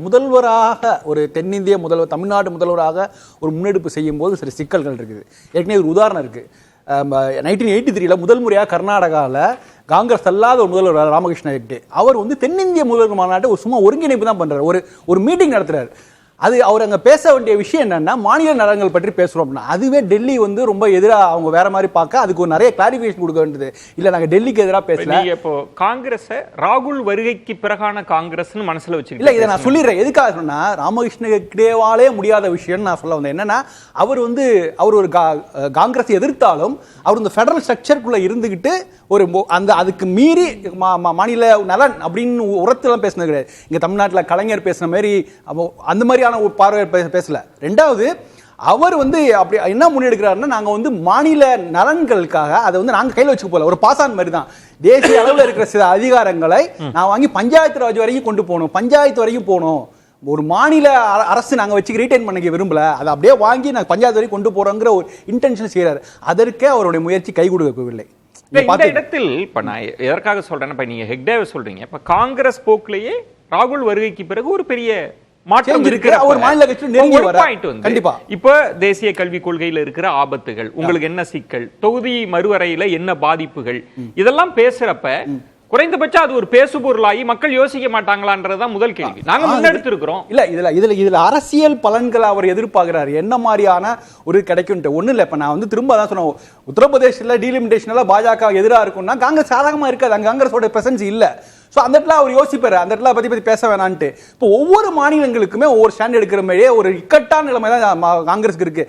முதல்வராக ஒரு தென்னிந்திய முதல்வர், தமிழ்நாடு முதல்வராக ஒரு முன்னெடுப்பு செய்யும் போது சில சிக்கல்கள் இருக்குது. ஏற்கனவே ஒரு உதாரணம் இருக்கு. 1983 முதல் முறையாக கர்நாடகாவில் காங்கிரஸ் அல்லாத ஒரு முதல்வர் ராமகிருஷ்ண ரெட்டி அவர் வந்து தென்னிந்திய முதல்வர் மாநாட்டை ஒரு சும்மா ஒருங்கிணைப்பு தான் பண்றாரு, ஒரு மீட்டிங் நடத்துறாரு. அது அவர் அங்கே பேச வேண்டிய விஷயம் என்னன்னா மாநில நலன்கள் பற்றி பேசுறோம் அப்படின்னா, அதுவே டெல்லி வந்து ரொம்ப எதிராக அவங்க வேற மாதிரி பார்க்க அதுக்கு ஒரு நிறைய கிளாரிஃபிகேஷன் கொடுக்க வேண்டியது. இல்ல நாங்க டெல்லிக்கு எதிராக பேசல. இப்போ காங்கிரஸ் ராகுல் வருகைக்கு பிறகான காங்கிரஸ்னு மனசுல வச்சு இல்ல இதை நான் சொல்லிடுறேன். எதுக்காக சொன்னா ராமகிருஷ்ண ரெட்டியாலே முடியாத விஷயம் நான் சொல்ல வந்தேன். என்னன்னா அவர் ஒரு காங்கிரஸ் எதிர்த்தாலும் அவர் இந்த ஃபெடரல் ஸ்ட்ரக்சருக்குள்ள இருந்துகிட்டு ஒரு அதுக்கு மீறி மாநில நலன் அப்படின்னு உரத்துலாம் பேசினது கிடையாது. இங்க தமிழ்நாட்டில் கலைஞர் பேசின மாதிரி அந்த மாதிரியான ஒரு பார்வை பேசல. ரெண்டாவது அவர் வந்து அப்படி என்ன முன்னெடுக்கிறாருன்னா, நாங்க வந்து மாநில நலன்களுக்காக அதை வந்து நாங்க கையில் வச்சுக்க போல ஒரு பாசான் மாதிரி தான். தேசிய அளவில் இருக்கிற சில அதிகாரங்களை நான் வாங்கி பஞ்சாயத்து ராஜ் வரைக்கும் கொண்டு போகணும், பஞ்சாயத்து வரைக்கும் போகணும். ஒரு மாநில அரசு நாங்க வச்சு ரீடைன் பண்ணிக்க விரும்பல, அதை அப்படியே வாங்கி நாங்க பஞ்சாயத்து வரைக்கும் கொண்டு போறோங்கிற ஒரு இன்டென்ஷன் செய்யறாரு. அதற்கே அவருடைய முயற்சி கை கொடுக்கவில்லை. இந்த இடத்தில் இப்ப நான் எதற்காக சொல்றேன், இப்ப நீங்க ஹெக்டேவை சொல்றீங்க, இப்ப காங்கிரஸ் போக்குலயே ராகுல் வருகைக்கு பிறகு ஒரு பெரிய மாற்றம் இருக்கிற ஒரு மாநில கட்சி நெருங்கி வர பாயிண்ட் வந்து கண்டிப்பா இப்ப தேசிய கல்விக் கொள்கையில இருக்கிற ஆபத்துகள், உங்களுக்கு என்ன சிக்கல், தொகுதி மறுவரையில என்ன பாதிப்புகள், இதெல்லாம் பேசுறப்ப குறைந்தபட்சம் அது ஒரு பேசுபொருளாகி மக்கள் யோசிக்க மாட்டாங்களான்றதுதான் முதல் கேள்வி நாங்க முன்னெடுத்திருக்கிறோம். இதுல அரசியல் பலன்கள் அவர் எதிர்பார்க்கிறார் என்ன மாதிரியான ஒரு கிடைக்கும் ஒண்ணு இல்ல. இப்ப நான் வந்து திரும்ப தான் சொன்னேன், உத்தரப்பிரதேசல டீலிமிட்டேஷன்ல பாஜக எதிராக இருக்கும்னா காங்கிரஸ் சாதகமா இருக்காது, அங்க காங்கிரஸோட பிரசன்ஸ் இல்ல. சோ அந்த இடத்துல அவர் யோசிப்பாரு, அந்த இடத்துல பத்தி பேச வேணான்ட்டு. இப்போ ஒவ்வொரு மாநிலங்களுக்குமே ஒவ்வொரு ஸ்டாண்ட் எடுக்கிற மாதிரியே ஒரு இக்கட்டான நிலைமை தான் காங்கிரஸ்க்கு இருக்கு.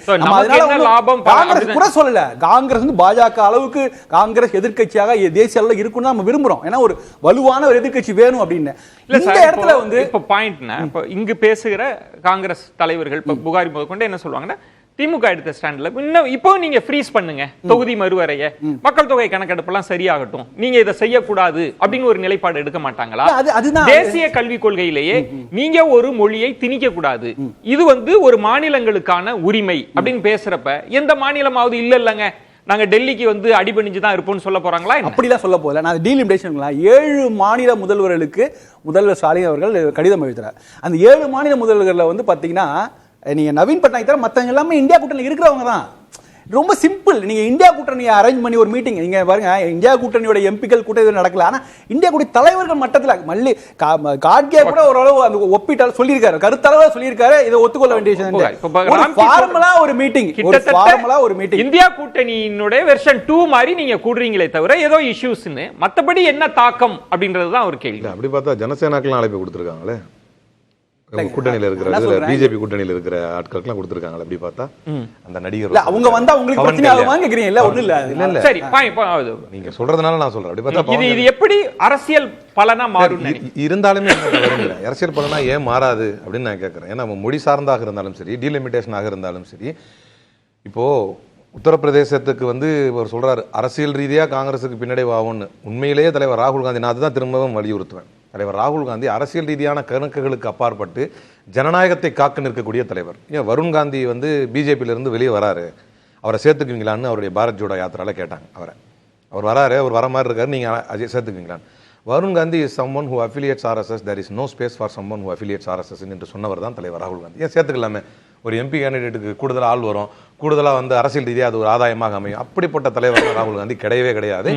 காங்கிரஸ் கூட சொல்லல, காங்கிரஸ் வந்து பாஜக அளவுக்கு காங்கிரஸ் எதிர்கட்சியாக தேசிய அளவில் இருக்குன்னு நம்ம விரும்புறோம். ஏன்னா ஒரு வலுவான ஒரு எதிர்கட்சி வேணும் அப்படின்னு. இந்த இடத்துல வந்து இப்ப பாயிண்ட்னா இப்ப இங்கு பேசுகிற காங்கிரஸ் தலைவர்கள் இப்ப புகாரி முதற்கொண்டு என்ன சொல்லுவாங்கன்னா, திமுக எடுத்த ஸ்டாண்ட்ல இப்போ நீங்க ஃப்ரீஸ் பண்ணுங்க தொகுதி மறுவரைய, மக்கள் தொகை கணக்கெடுப்பெல்லாம் சரியாகட்டும், நீங்க இதை செய்யக்கூடாது அப்படின்னு ஒரு நிலைப்பாடு எடுக்க மாட்டாங்களா? தேசிய கல்விக் கொள்கையிலேயே நீங்க ஒரு மொழியை திணிக்க கூடாது, இது வந்து ஒரு மாநிலங்களுக்கான உரிமை அப்படின்னு பேசுறப்ப எந்த மாநிலமாவது இல்லங்க நாங்க டெல்லிக்கு வந்து அடிபணிஞ்சு தான் இருப்போம்னு சொல்ல போறாங்களா? அப்படிலாம் சொல்ல போகல. நான் டீலிமிட்டேஷன் 7 மாநில முதல்வர்களுக்கு முதல்வர் ஸ்டாலின் அவர்கள் கடிதம் எழுதுறார். அந்த 7 மாநில முதல்வர்களை வந்து பாத்தீங்கன்னா நீங்க நவீன் பட்நாயக் தவிர மத்தவங்க எல்லாமே இந்தியா கூட்டணியில் இருக்கிறவங்க தான். ரொம்ப சிம்பிள். நீங்க இந்தியா கூட்டணியை அரேஞ்ச் பண்ணி ஒரு மீட்டிங் நீங்க பாருங்க, இந்தியா கூட்டணியோட எம்பிக்கள் கூட்டம் நடக்கல, ஆனா இந்தியா கூட்டணி தலைவர்கள் மட்டத்தில் காட்கே கூட ஓரளவு அந்த ஒப்பிட்டால் சொல்லியிருக்காரு, கருத்தளவா சொல்லியிருக்காரு, இதை ஒத்துக்கொள்ள வேண்டிய விஷயம். ஃபார்முலா ஒரு மீட்டிங், ஃபார்முலா ஒரு மீட்டிங். இந்தியா கூட்டணியினுடைய வெர்ஷன் 2 மாதிரி நீங்க கூடுறீங்களே தவிர ஏதோ இஷ்யூஸ்னு மத்தபடி என்ன தாக்கம் அப்படின்றதுதான் ஒரு கேள்வி. அப்படி பார்த்தா ஜனசேனாக்கெல்லாம் அழைப்பு கொடுத்துருக்காங்களே, கூட்டணியில இருக்கிற பிஜேபி கூட்டணியில இருக்கிற ஆட்களுக்கு கொடுத்திருக்காங்க. அப்படி பார்த்தா அந்த நடிகர் அவங்க வந்தா உங்களுக்கு பிரச்சனை ஆகுமா கேக்குறீங்க? இல்ல ஒண்ணு இல்ல இல்ல சரி நீங்க சொல்றதுனால நான் சொல்றேன். அப்படி பார்த்தா இது எப்படி அரசியல் பலனா மாறும் இருந்தாலுமே அரசியல் பலனா ஏன் மாறாது அப்படின்னு நான் கேட்கறேன். ஏன்னா மொழி சார்ந்தாக இருந்தாலும் சரி, டீலிமிட்டேஷனாக இருந்தாலும் சரி, இப்போ உத்தரப்பிரதேசத்துக்கு வந்து இவர் சொல்றாரு அரசியல் ரீதியா காங்கிரஸுக்கு பின்னடைவு ஆகும்னு. உண்மையிலேயே தலைவர் ராகுல் காந்தி, நான் அதுதான் திரும்பவும் வலியுறுத்துவேன், தலைவர் ராகுல் காந்தி அரசியல் ரீதியான கணக்குகளுக்கு அப்பாற்பட்டு ஜனநாயகத்தை காக்க நிற்கக்கூடிய தலைவர். ஏன் வருண் காந்தி வந்து பிஜேபியிலிருந்து வெளியே வராரு, அவரை சேர்த்துக்குவீங்களான்னு அவருடைய பாரத் ஜோடோ யாத்திரால கேட்டாங்க. அவர் வராரு, அவர் வர மாதிரி இருக்காரு, நீங்க அஜய் சேர்த்துக்குவீங்களான்னு. Varun Gandhi is someone who affiliates RSS, there is no space for someone who affiliates RSS என்று சொன்னவர் தான் தலைவர் ராகுல் காந்தி. ஏன் சேர்த்துக்கலாமே, ஒரு எம்பி கேண்டிடேட்டுக்கு கூடுதலாக ஆள் வரும், கூடுதலாக வந்து அரசியல் ரீதியாக அது ஒரு ஆதாயமாக அமையும். அப்படிப்பட்ட தலைவர் ராகுல் காந்தி கிடையவே கிடையாது.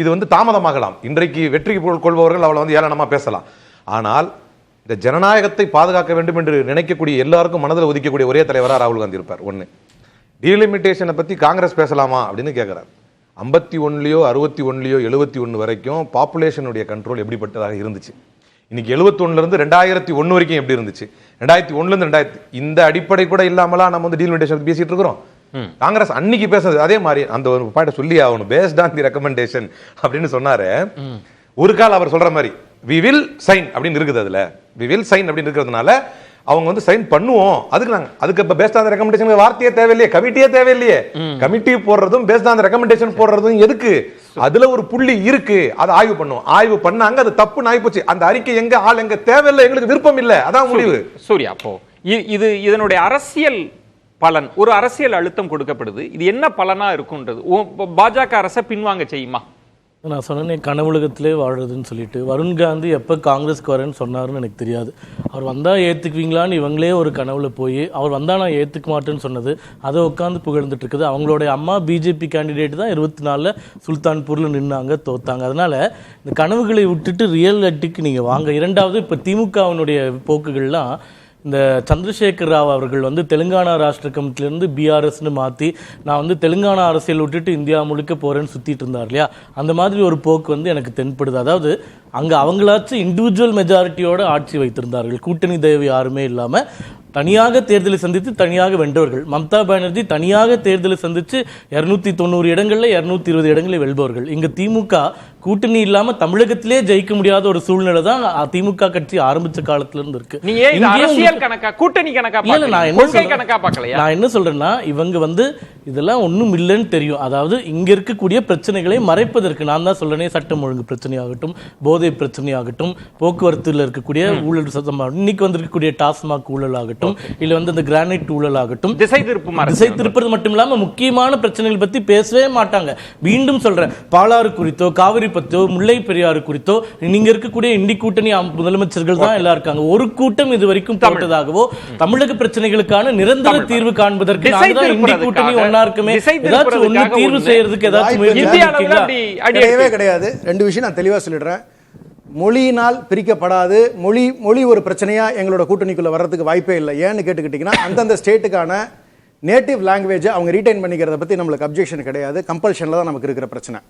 இது வந்து தாமதமாகலாம், இன்றைக்கு வெற்றி கொள்பவர்கள் அவளை வந்து ஏளனமாக பேசலாம், ஆனால் இந்த ஜனநாயகத்தை பாதுகாக்க வேண்டும் என்று நினைக்கக்கூடிய எல்லாருக்கும் மனதில் ஒதுக்கக்கூடிய ஒரே தலைவராக ராகுல் காந்தி இருப்பார். ஒன்று, டீலிமிட்டேஷனை பற்றி காங்கிரஸ் பேசலாமா அப்படின்னு கேட்குறாரு. 51லயோ 61லயோ 71 வரைக்கும் பாப்புலேஷனுடைய கண்ட்ரோல் எப்படிப்பட்டதாக இருந்துச்சு, இன்னைக்கு 71லேருந்து 2001 வரைக்கும் எப்படி இருந்துச்சு, 2001லேருந்து 2000 இந்த அடிப்படை கூட இல்லாமலாம் நம்ம வந்து டீலிமிட்டேஷன் பேசிட்டு இருக்கிறோம். காங்கிரஸ் அன்னைக்கு பேசுறது அதே மாதிரி அந்த ஒரு பாயிண்ட் சொல்லி ஆகணும், பேஸ்ட் ஆன் தி ரெக்கமெண்டேஷன் அப்படின்னு சொன்னாரு. ஒரு கால் அவர் சொல்ற மாதிரி வி வில் சைன் அப்படின்னு இருக்குது, அதுல வி வில் சைன் அப்படின்னு இருக்கிறதுனால அவங்க வந்து சைன் பண்ணுவோம். அதுக்கு இப்ப பேஸ்ட் ஆன் ரெக்கமெண்டேஷன் வார்த்தையே தேவையில்லையே, கமிட்டியே தேவையில்லையே. கமிட்டி போடுறதும் பேஸ்ட் ஆன் ரெக்கமெண்டேஷன் போடுறதும் எதுக்கு? அதுல ஒரு புள்ளி இருக்கு, அதை ஆய்வு பண்ணுவோம். ஆய்வு பண்ணாங்க, அது தப்பு ஆகி போச்சு. அந்த அறிக்கை எங்க ஆள் எங்க தேவையில்லை, எங்களுக்கு விருப்பம் இல்லை, அதான் முடிவு. சூர்யா, அப்போ இது இதனுடைய அரசியல் பலன், ஒரு அரசியல் அழுத்தம் கொடுக்கப்படுது, இது என்ன பலனா இருக்கும்ன்றது பாஜக அரசை பின்வாங்க செய்யுமா? நான் சொன்னேன் கனவுலகத்திலே வாழ்றதுன்னு சொல்லிட்டு. வருண் காந்தி எப்போ காங்கிரஸ்க்கு வரேன்னு சொன்னாருன்னு எனக்கு தெரியாது. அவர் வந்தால் ஏற்றுக்குவீங்களான்னு இவங்களே ஒரு கனவுல போய் அவர் வந்தால் நான் ஏற்றுக்க மாட்டேன்னு சொன்னது, அதை உட்காந்து புகழ்ந்துட்டு இருக்குது. அவங்களுடைய அம்மா பிஜேபி கேண்டிடேட் தான் 24 சுல்தான்பூரில் நின்னாங்க, தோத்தாங்க. அதனால இந்த கனவுகளை விட்டுட்டு ரியாலிட்டிக்கு நீங்கள் வாங்க. இரண்டாவது, இப்போ திமுகவினுடைய போக்குகள்லாம், இந்த சந்திரசேகர் ராவ் அவர்கள் வந்து தெலுங்கானா ராஷ்டிர கமிட்டிலேருந்து பிஆர்எஸ்னு மாற்றி நான் வந்து தெலுங்கானா அரசியல் விட்டுட்டு இந்தியா முழுக்க போகிறேன்னு சுற்றிட்டு இருந்தார் இல்லையா, அந்த மாதிரி ஒரு போக்கு வந்து எனக்கு தென்படுது. அதாவது அங்கே அவங்களாச்சும் இண்டிவிஜுவல் மெஜாரிட்டியோட ஆட்சி வைத்திருந்தார்கள், கூட்டணி தயவு யாருமே இல்லாமல் தனியாக தேர்தலை சந்தித்து தனியாக வென்றவர்கள். மம்தா பானர்ஜி தனியாக தேர்தலை சந்தித்து 290 இடங்களில் 220 இடங்களை வெல்பவர்கள். இங்க திமுக கூட்டணி இல்லாம தமிழகத்திலே ஜெயிக்க முடியாத ஒரு சூழ்நிலை தான் திமுக கட்சி ஆரம்பிச்ச காலத்துல இருந்து இருக்கு. நான் என்ன சொல்றேன்னா, இவங்க வந்து இதெல்லாம் ஒண்ணும் இல்லைன்னு தெரியும். அதாவது இங்க இருக்கக்கூடிய பிரச்சனைகளை மறைப்பதற்கு, நான் தான் சொல்றேனே, சட்டம் ஒழுங்கு பிரச்சனையாகட்டும், போதை பிரச்சனையாகட்டும், போக்குவரத்துல இருக்கக்கூடிய ஊழல், இன்னைக்கு வந்திருக்கக்கூடிய டாஸ்மாக் ஊழல் ஆகட்டும், இல்ல வந்து அந்த கிரானைட் ஊழல் ஆகட்டும், திசை திருப்பது மட்டும் இல்லாம முக்கியமான பிரச்சனைகள் பத்தி பேசவே மாட்டாங்க. மீண்டும் சொல்றேன், பாலாறு குறித்தோ, காவிரி பத்தோ, முல்லை பெரியாறு குறித்தோ நீங்க இருக்கக்கூடிய இந்தி கூட்டணி முதலமைச்சர்கள் தான் எல்லாம் இருக்காங்க. ஒரு கூட்டம் இது வரைக்கும் போட்டதாகவோ தமிழக பிரச்சனைகளுக்கான நிரந்தர தீர்வு காண்பதற்கு இந்தி கூட்டணி ஒன்னா இருக்குமே, ஏதாச்சும் ஒண்ணு தீர்வு செய்யறதுக்கு ஏதாச்சும் கிடையாது. ரெண்டு விஷயம் நான் தெளிவா சொல்லிடுறேன். மொழியினால் பிரிக்கப்படாது, மொழி ஒரு பிரச்சனையா எங்களோட கூட்டணிக்குள்ள வர்றதுக்கு வாய்ப்பே இல்லை. ஏன்னு கேட்டுக்கிட்டீங்கன்னா, அந்தந்த ஸ்டேட்டுக்கான நேட்டிவ் லாங்குவேஜை அவங்க ரீடைன் பண்ணிக்கிறத பத்தி நம்மளுக்கு அப்ஜெக்ஷன் கிடையாது. கம்பல்ஷன்ல தான் நமக்கு இருக்கிற பிரச்சனை.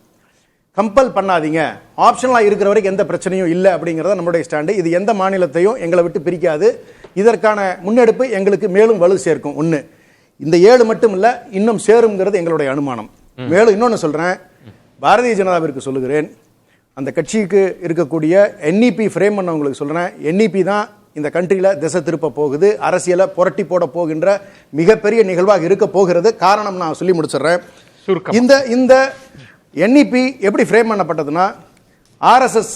கம்பல் பண்ணாதீங்க, ஆப்ஷனலாக இருக்கிற வரைக்கும் எந்த பிரச்சனையும் இல்லை அப்படிங்கிறத நம்மளுடைய ஸ்டாண்டு. இது எந்த மாநிலத்தையும் எங்களை விட்டு பிரிக்காது. இதற்கான முன்னெடுப்பு எங்களுக்கு மேலும் வலு சேர்க்கும். ஒன்று, இந்த 7 மட்டும் இல்லை, இன்னும் சேருங்கிறது எங்களுடைய அனுமானம். மேலும் இன்னொன்று சொல்கிறேன், பாரதிய ஜனதாவிற்கு சொல்லுகிறேன், அந்த கட்சிக்கு இருக்கக்கூடிய என்இபி ஃப்ரேம் பண்ணவங்களுக்கு சொல்கிறேன், என்இபி தான் இந்த கண்ட்ரியில் திசை திருப்ப போகுது, அரசியலை புரட்டி போட போகின்ற மிகப்பெரிய நிகழ்வாக இருக்க போகிறது. காரணம் நான் சொல்லி முடிச்சிடுறேன். இந்த என்இபி எப்படி ஃப்ரேம் பண்ணப்பட்டதுன்னா, ஆர்எஸ்எஸ்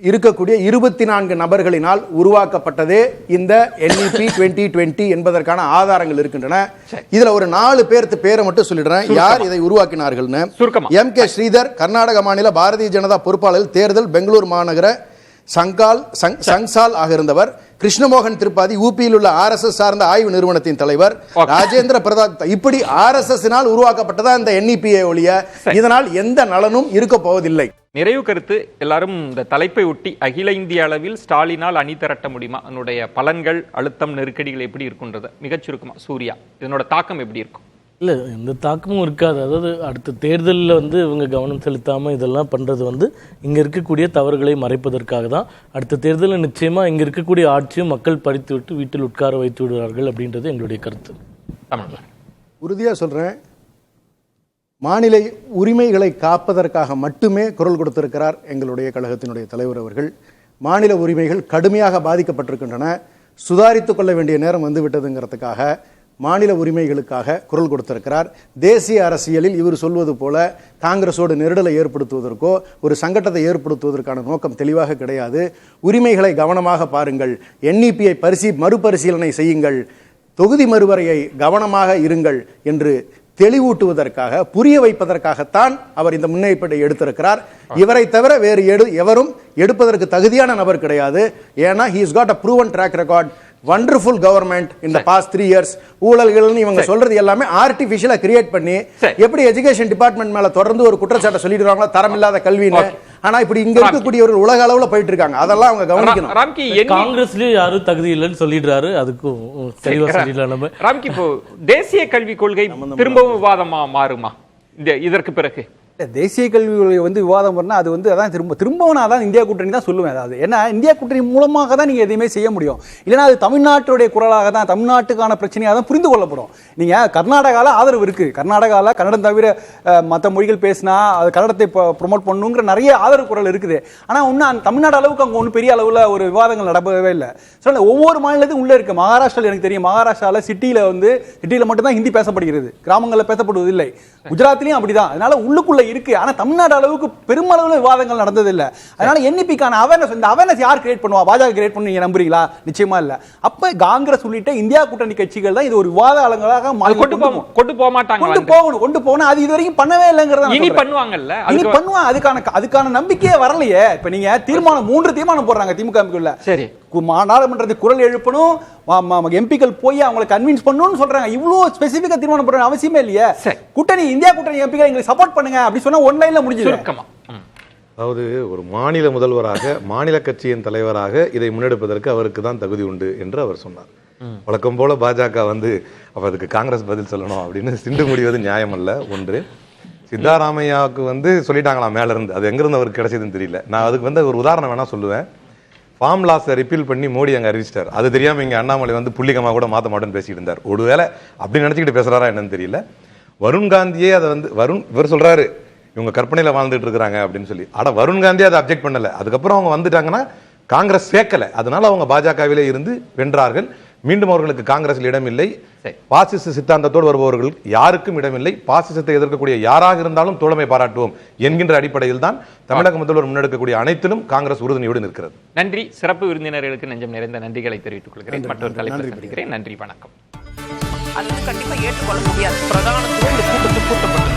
இருக்கக்கூடிய 24 நபர்களினால் உருவாக்கப்பட்டதே இந்த என்இபி 2020 என்பதற்கான ஆதாரங்கள் இருக்கின்றன. இதுல ஒரு 4 பேரை மட்டும் சொல்லிடுறேன், யார் இதை உருவாக்கினார்கள்னு. எம்.கே. ஸ்ரீதர், கர்நாடக மாநில பாரதிய ஜனதா பொறுப்பாளர், தேர்தல் பெங்களூர் மாநகர சங்சால் ஆக இருந்தவர். கிருஷ்ணமோகன் திரிபாதி, யூபியில் உள்ள ஆர்எஸ்எஸ் சார்ந்த ஆய்வு நிறுவனத்தின் தலைவர். ராஜேந்திர பிரதாப். இப்படி ஆர்எஸ்எஸ் உருவாக்கப்பட்டதா இந்த என்இபிஏ ஒழிய இதனால் எந்த நலனும் இருக்க போவதில்லை. நிறைவு கருத்து. எல்லாரும் இந்த தலைப்பை ஒட்டி அகில இந்திய அளவில் ஸ்டாலினால் அணி திரட்ட முடியுமா, அதனுடைய பலன்கள், அழுத்தம், நெருக்கடிகள் எப்படி இருக்குன்றத மிகச் சுருக்கமா சூர்யா, இதனோட தாக்கம் எப்படி இருக்கும்? இல்லை, எந்த தாக்கமும் இருக்காது. அதாவது அடுத்த தேர்தலில் வந்து இவங்க கவனம் செலுத்தாமல் இதெல்லாம் பண்ணுறது வந்து இங்கே இருக்கக்கூடிய தவறுகளை மறைப்பதற்காக தான். அடுத்த தேர்தலில் நிச்சயமாக இங்கே இருக்கக்கூடிய ஆட்சியும் மக்கள் பறித்து விட்டு வீட்டில் உட்கார வைத்து விடுவார்கள் அப்படின்றது எங்களுடைய கருத்து. உறுதியாக சொல்கிறேன், மாநில உரிமைகளை காப்பதற்காக மட்டுமே குரல் கொடுத்திருக்கிறார் எங்களுடைய கழகத்தினுடைய தலைவர் அவர்கள். மாநில உரிமைகள் கடுமையாக பாதிக்கப்பட்டிருக்கின்றன, சுதாரித்துக் கொள்ள வேண்டிய நேரம் வந்துவிட்டதுங்கிறதுக்காக மாநில உரிமைகளுக்காக குரல் கொடுத்திருக்கிறார். தேசிய அரசியலில் இவர் சொல்வது போல காங்கிரஸோடு நெருடலை ஏற்படுத்துவதற்கோ ஒரு சங்கடத்தை ஏற்படுத்துவதற்கான நோக்கம் தெளிவாக கிடையாது. உரிமைகளை கவனமாக பாருங்கள், என்இபியை மறுபரிசீலனை செய்யுங்கள், தொகுதி மறுவரையை கவனமாக இருங்கள் என்று தெளிவூட்டுவதற்காக, புரிய வைப்பதற்காகத்தான் அவர் இந்த முன்னெடுப்பை எடுத்திருக்கிறார். இவரை தவிர வேறு எவரும் எடுப்பதற்கு தகுதியான நபர் கிடையாது. ஏன்னா he has got a proven track record, wonderful government in the past 3 years. ஊழல்கள்னு இவங்க சொல்றது எல்லாமே ஆர்டிபிஷியலா கிரியேட் பண்ணி, எப்படி எஜுகேஷன் டிபார்ட்மெண்ட் மேல தொடர்ந்து ஒரு குற்றச்சாட்டை சொல்லிடுறாங்களோ தரமில்லாத கல்வின்னு, ஆனா இப்படி இங்க இருக்கக்கூடியவர்கள் உலக அளவுல போயிட்டு இருக்காங்க. அதெல்லாம் அவங்க கவனிக்கணும். காங்கிரஸ்லயே யாரும் தகுதி இல்லைன்னு சொல்லிடுறாரு, அதுக்கும் தெளிவா சொல்லிடலாம். ராம்கி, இப்போ தேசிய கல்விக் கொள்கை திரும்பவும் விவாதமா மாறுமா இதற்கு பிறகு? தேசிய கல்வி வந்து விவாதம் பண்ணால் அது வந்து அதான் திரும்பவும் நான் தான் இந்தியா கூட்டணி தான் சொல்லுவேன். அதாவது ஏன்னா இந்தியா கூட்டணி மூலமாக தான் நீங்கள் எதையுமே செய்ய முடியும். இல்லைனா அது தமிழ்நாட்டுடைய குரலாக தான், தமிழ்நாட்டுக்கான பிரச்சனையாக தான் புரிந்து கொள்ளப்படும். நீங்கள் கர்நாடகாவில் ஆதரவு இருக்குது, கர்நாடகாவில் கன்னடம் தவிர மற்ற மொழிகள் பேசினா அது கன்னடத்தை ப்ரொமோட் பண்ணுங்கிற நிறைய ஆதரவு குரல் இருக்குது. ஆனால் ஒன்றும் தமிழ்நாடு அளவுக்கு அங்கே ஒன்றும் பெரிய அளவில் ஒரு விவாதங்கள் நடக்கவே இல்லை. ஸோ ஒவ்வொரு மாநிலத்துக்கும் உள்ளே இருக்குது. மகாராஷ்டிராவில் எனக்கு தெரியும், மகாராஷ்டிராவில் சிட்டியில் மட்டும்தான் ஹிந்தி பேசப்படுகிறது, கிராமங்களில் பேசப்படுவதில்லை. குஜராத்லையும் அப்படிதான். அதனால உள்ளுக்குள்ள இருக்கு. ஆனா தமிழ்நாடு அளவுக்கு பெருமளவுல விவாதங்கள் நடந்தது இல்ல. அதனால என்இபிக்கான அவேர்னஸ், இந்த அவேர்னஸ் யார் கிரியேட் பண்ணுவா? பாஜக கிரியேட் பண்ணி நீங்க நம்புறீங்களா? நிச்சயமா இல்ல. அப்ப காங்கிரஸ் உள்ளிட்ட இந்தியா கூட்டணி கட்சிகள் தான் இது ஒரு விவாத அலங்களாக கொண்டு போக மாட்டாங்க. கொண்டு போகணும். அது இது வரைக்கும் பண்ணவே இல்லைங்கிறத இனி பண்ணுவாங்கல்ல. இனி பண்ணுவாங்க. அதுக்கான நம்பிக்கையே வரலையே. இப்ப நீங்க தீர்மானம் 3 தீர்மானம் போடுறாங்க திமுக. சரி, நாடாளுமன்றத்தில் குரல் எழுப்பணும், எம்பிக்கள் போய் அவங்களை கன்வின்ஸ் பண்ணணும்னு சொல்றாங்க. இவ்வளவு ஸ்பெசிபிக்கா தீர்மானம் போடுற அவசியமே இல்லையே. கூட்டணி இந்தியா கூட்டணி எம்பிக்கள் எங்களுக்கு சப்போர்ட் பண்ணுங்க அப்படி சொன்னா ஒன்லைன்ல முடிஞ்சிடும். அதாவது ஒரு மாநில முதல்வராக, மாநில கட்சியின் தலைவராக இதை முன்னெடுப்பதற்கு அவருக்கு தான் தகுதி உண்டு என்று அவர் சொன்னார். வழக்கம் போல பாஜக வந்து அப்ப அதுக்கு காங்கிரஸ் பதில் சொல்லணும் அப்படின்னு சிண்டு முடிவது நியாயம் அல்ல. ஒன்று, சித்தாராமையாவுக்கு வந்து சொல்லிட்டாங்களாம் மேல இருந்து, அது எங்கிருந்து அவருக்கு கிடைச்சதுன்னு தெரியல. நான் அதுக்கு வந்து ஒரு உதாரணம் வேணா சொல்லுவேன். ஃபார்ம் லாஸை ரிப்பீல் பண்ணி மோடி அங்கே அறிவிச்சிட்டார். அது தெரியாமல் இங்கே அண்ணாமலை வந்து புள்ளிகமாக கூட மாற்ற மாட்டேன்னு பேசிட்டு இருந்தார். ஒருவேளை அப்படி நினச்சிக்கிட்டு பேசுகிறாரா என்னன்னு தெரியல. வருண் காந்தியே அதை வந்து இவர் சொல்கிறாரு இவங்க கற்பனையில் வாழ்ந்துட்டு இருக்கிறாங்க அப்படின்னு சொல்லி. ஆனால் வருண் காந்தியே அதை அப்ஜெக்ட் பண்ணலை. அதுக்கப்புறம் அவங்க வந்துட்டாங்கன்னா காங்கிரஸ் சேர்க்கலை. அதனால அவங்க பாஜகவிலே இருந்து வென்றார்கள். மீண்டும் அவர்களுக்கு காங்கிரஸில் இடமில்லை. பாசிச சித்தாந்தத்தோடு வருபவர்கள் யாருக்கும் இடமில்லை. பாசிசத்தை எதிர்க்கக்கூடிய யாராக இருந்தாலும் தோழமை பாராட்டுவோம் என்கின்ற அடிப்படையில் தான் தமிழக முதல்வர் முன்னெடுக்கக்கூடிய அனைத்திலும் காங்கிரஸ் உறுதுணையோடு நிற்கிறது. நன்றி. சிறப்பு விருந்தினர்களுக்கு நெஞ்சம் நிறைந்த நன்றிகளை தெரிவித்துக் கொள்கிறேன். மற்றொரு தலைப்பில் சந்திக்கிறேன். நன்றி, வணக்கம். அது கண்டிப்பா ஏற்றுக்கொள்ள முடியாது. பிரதான கூட்டப்பட்டு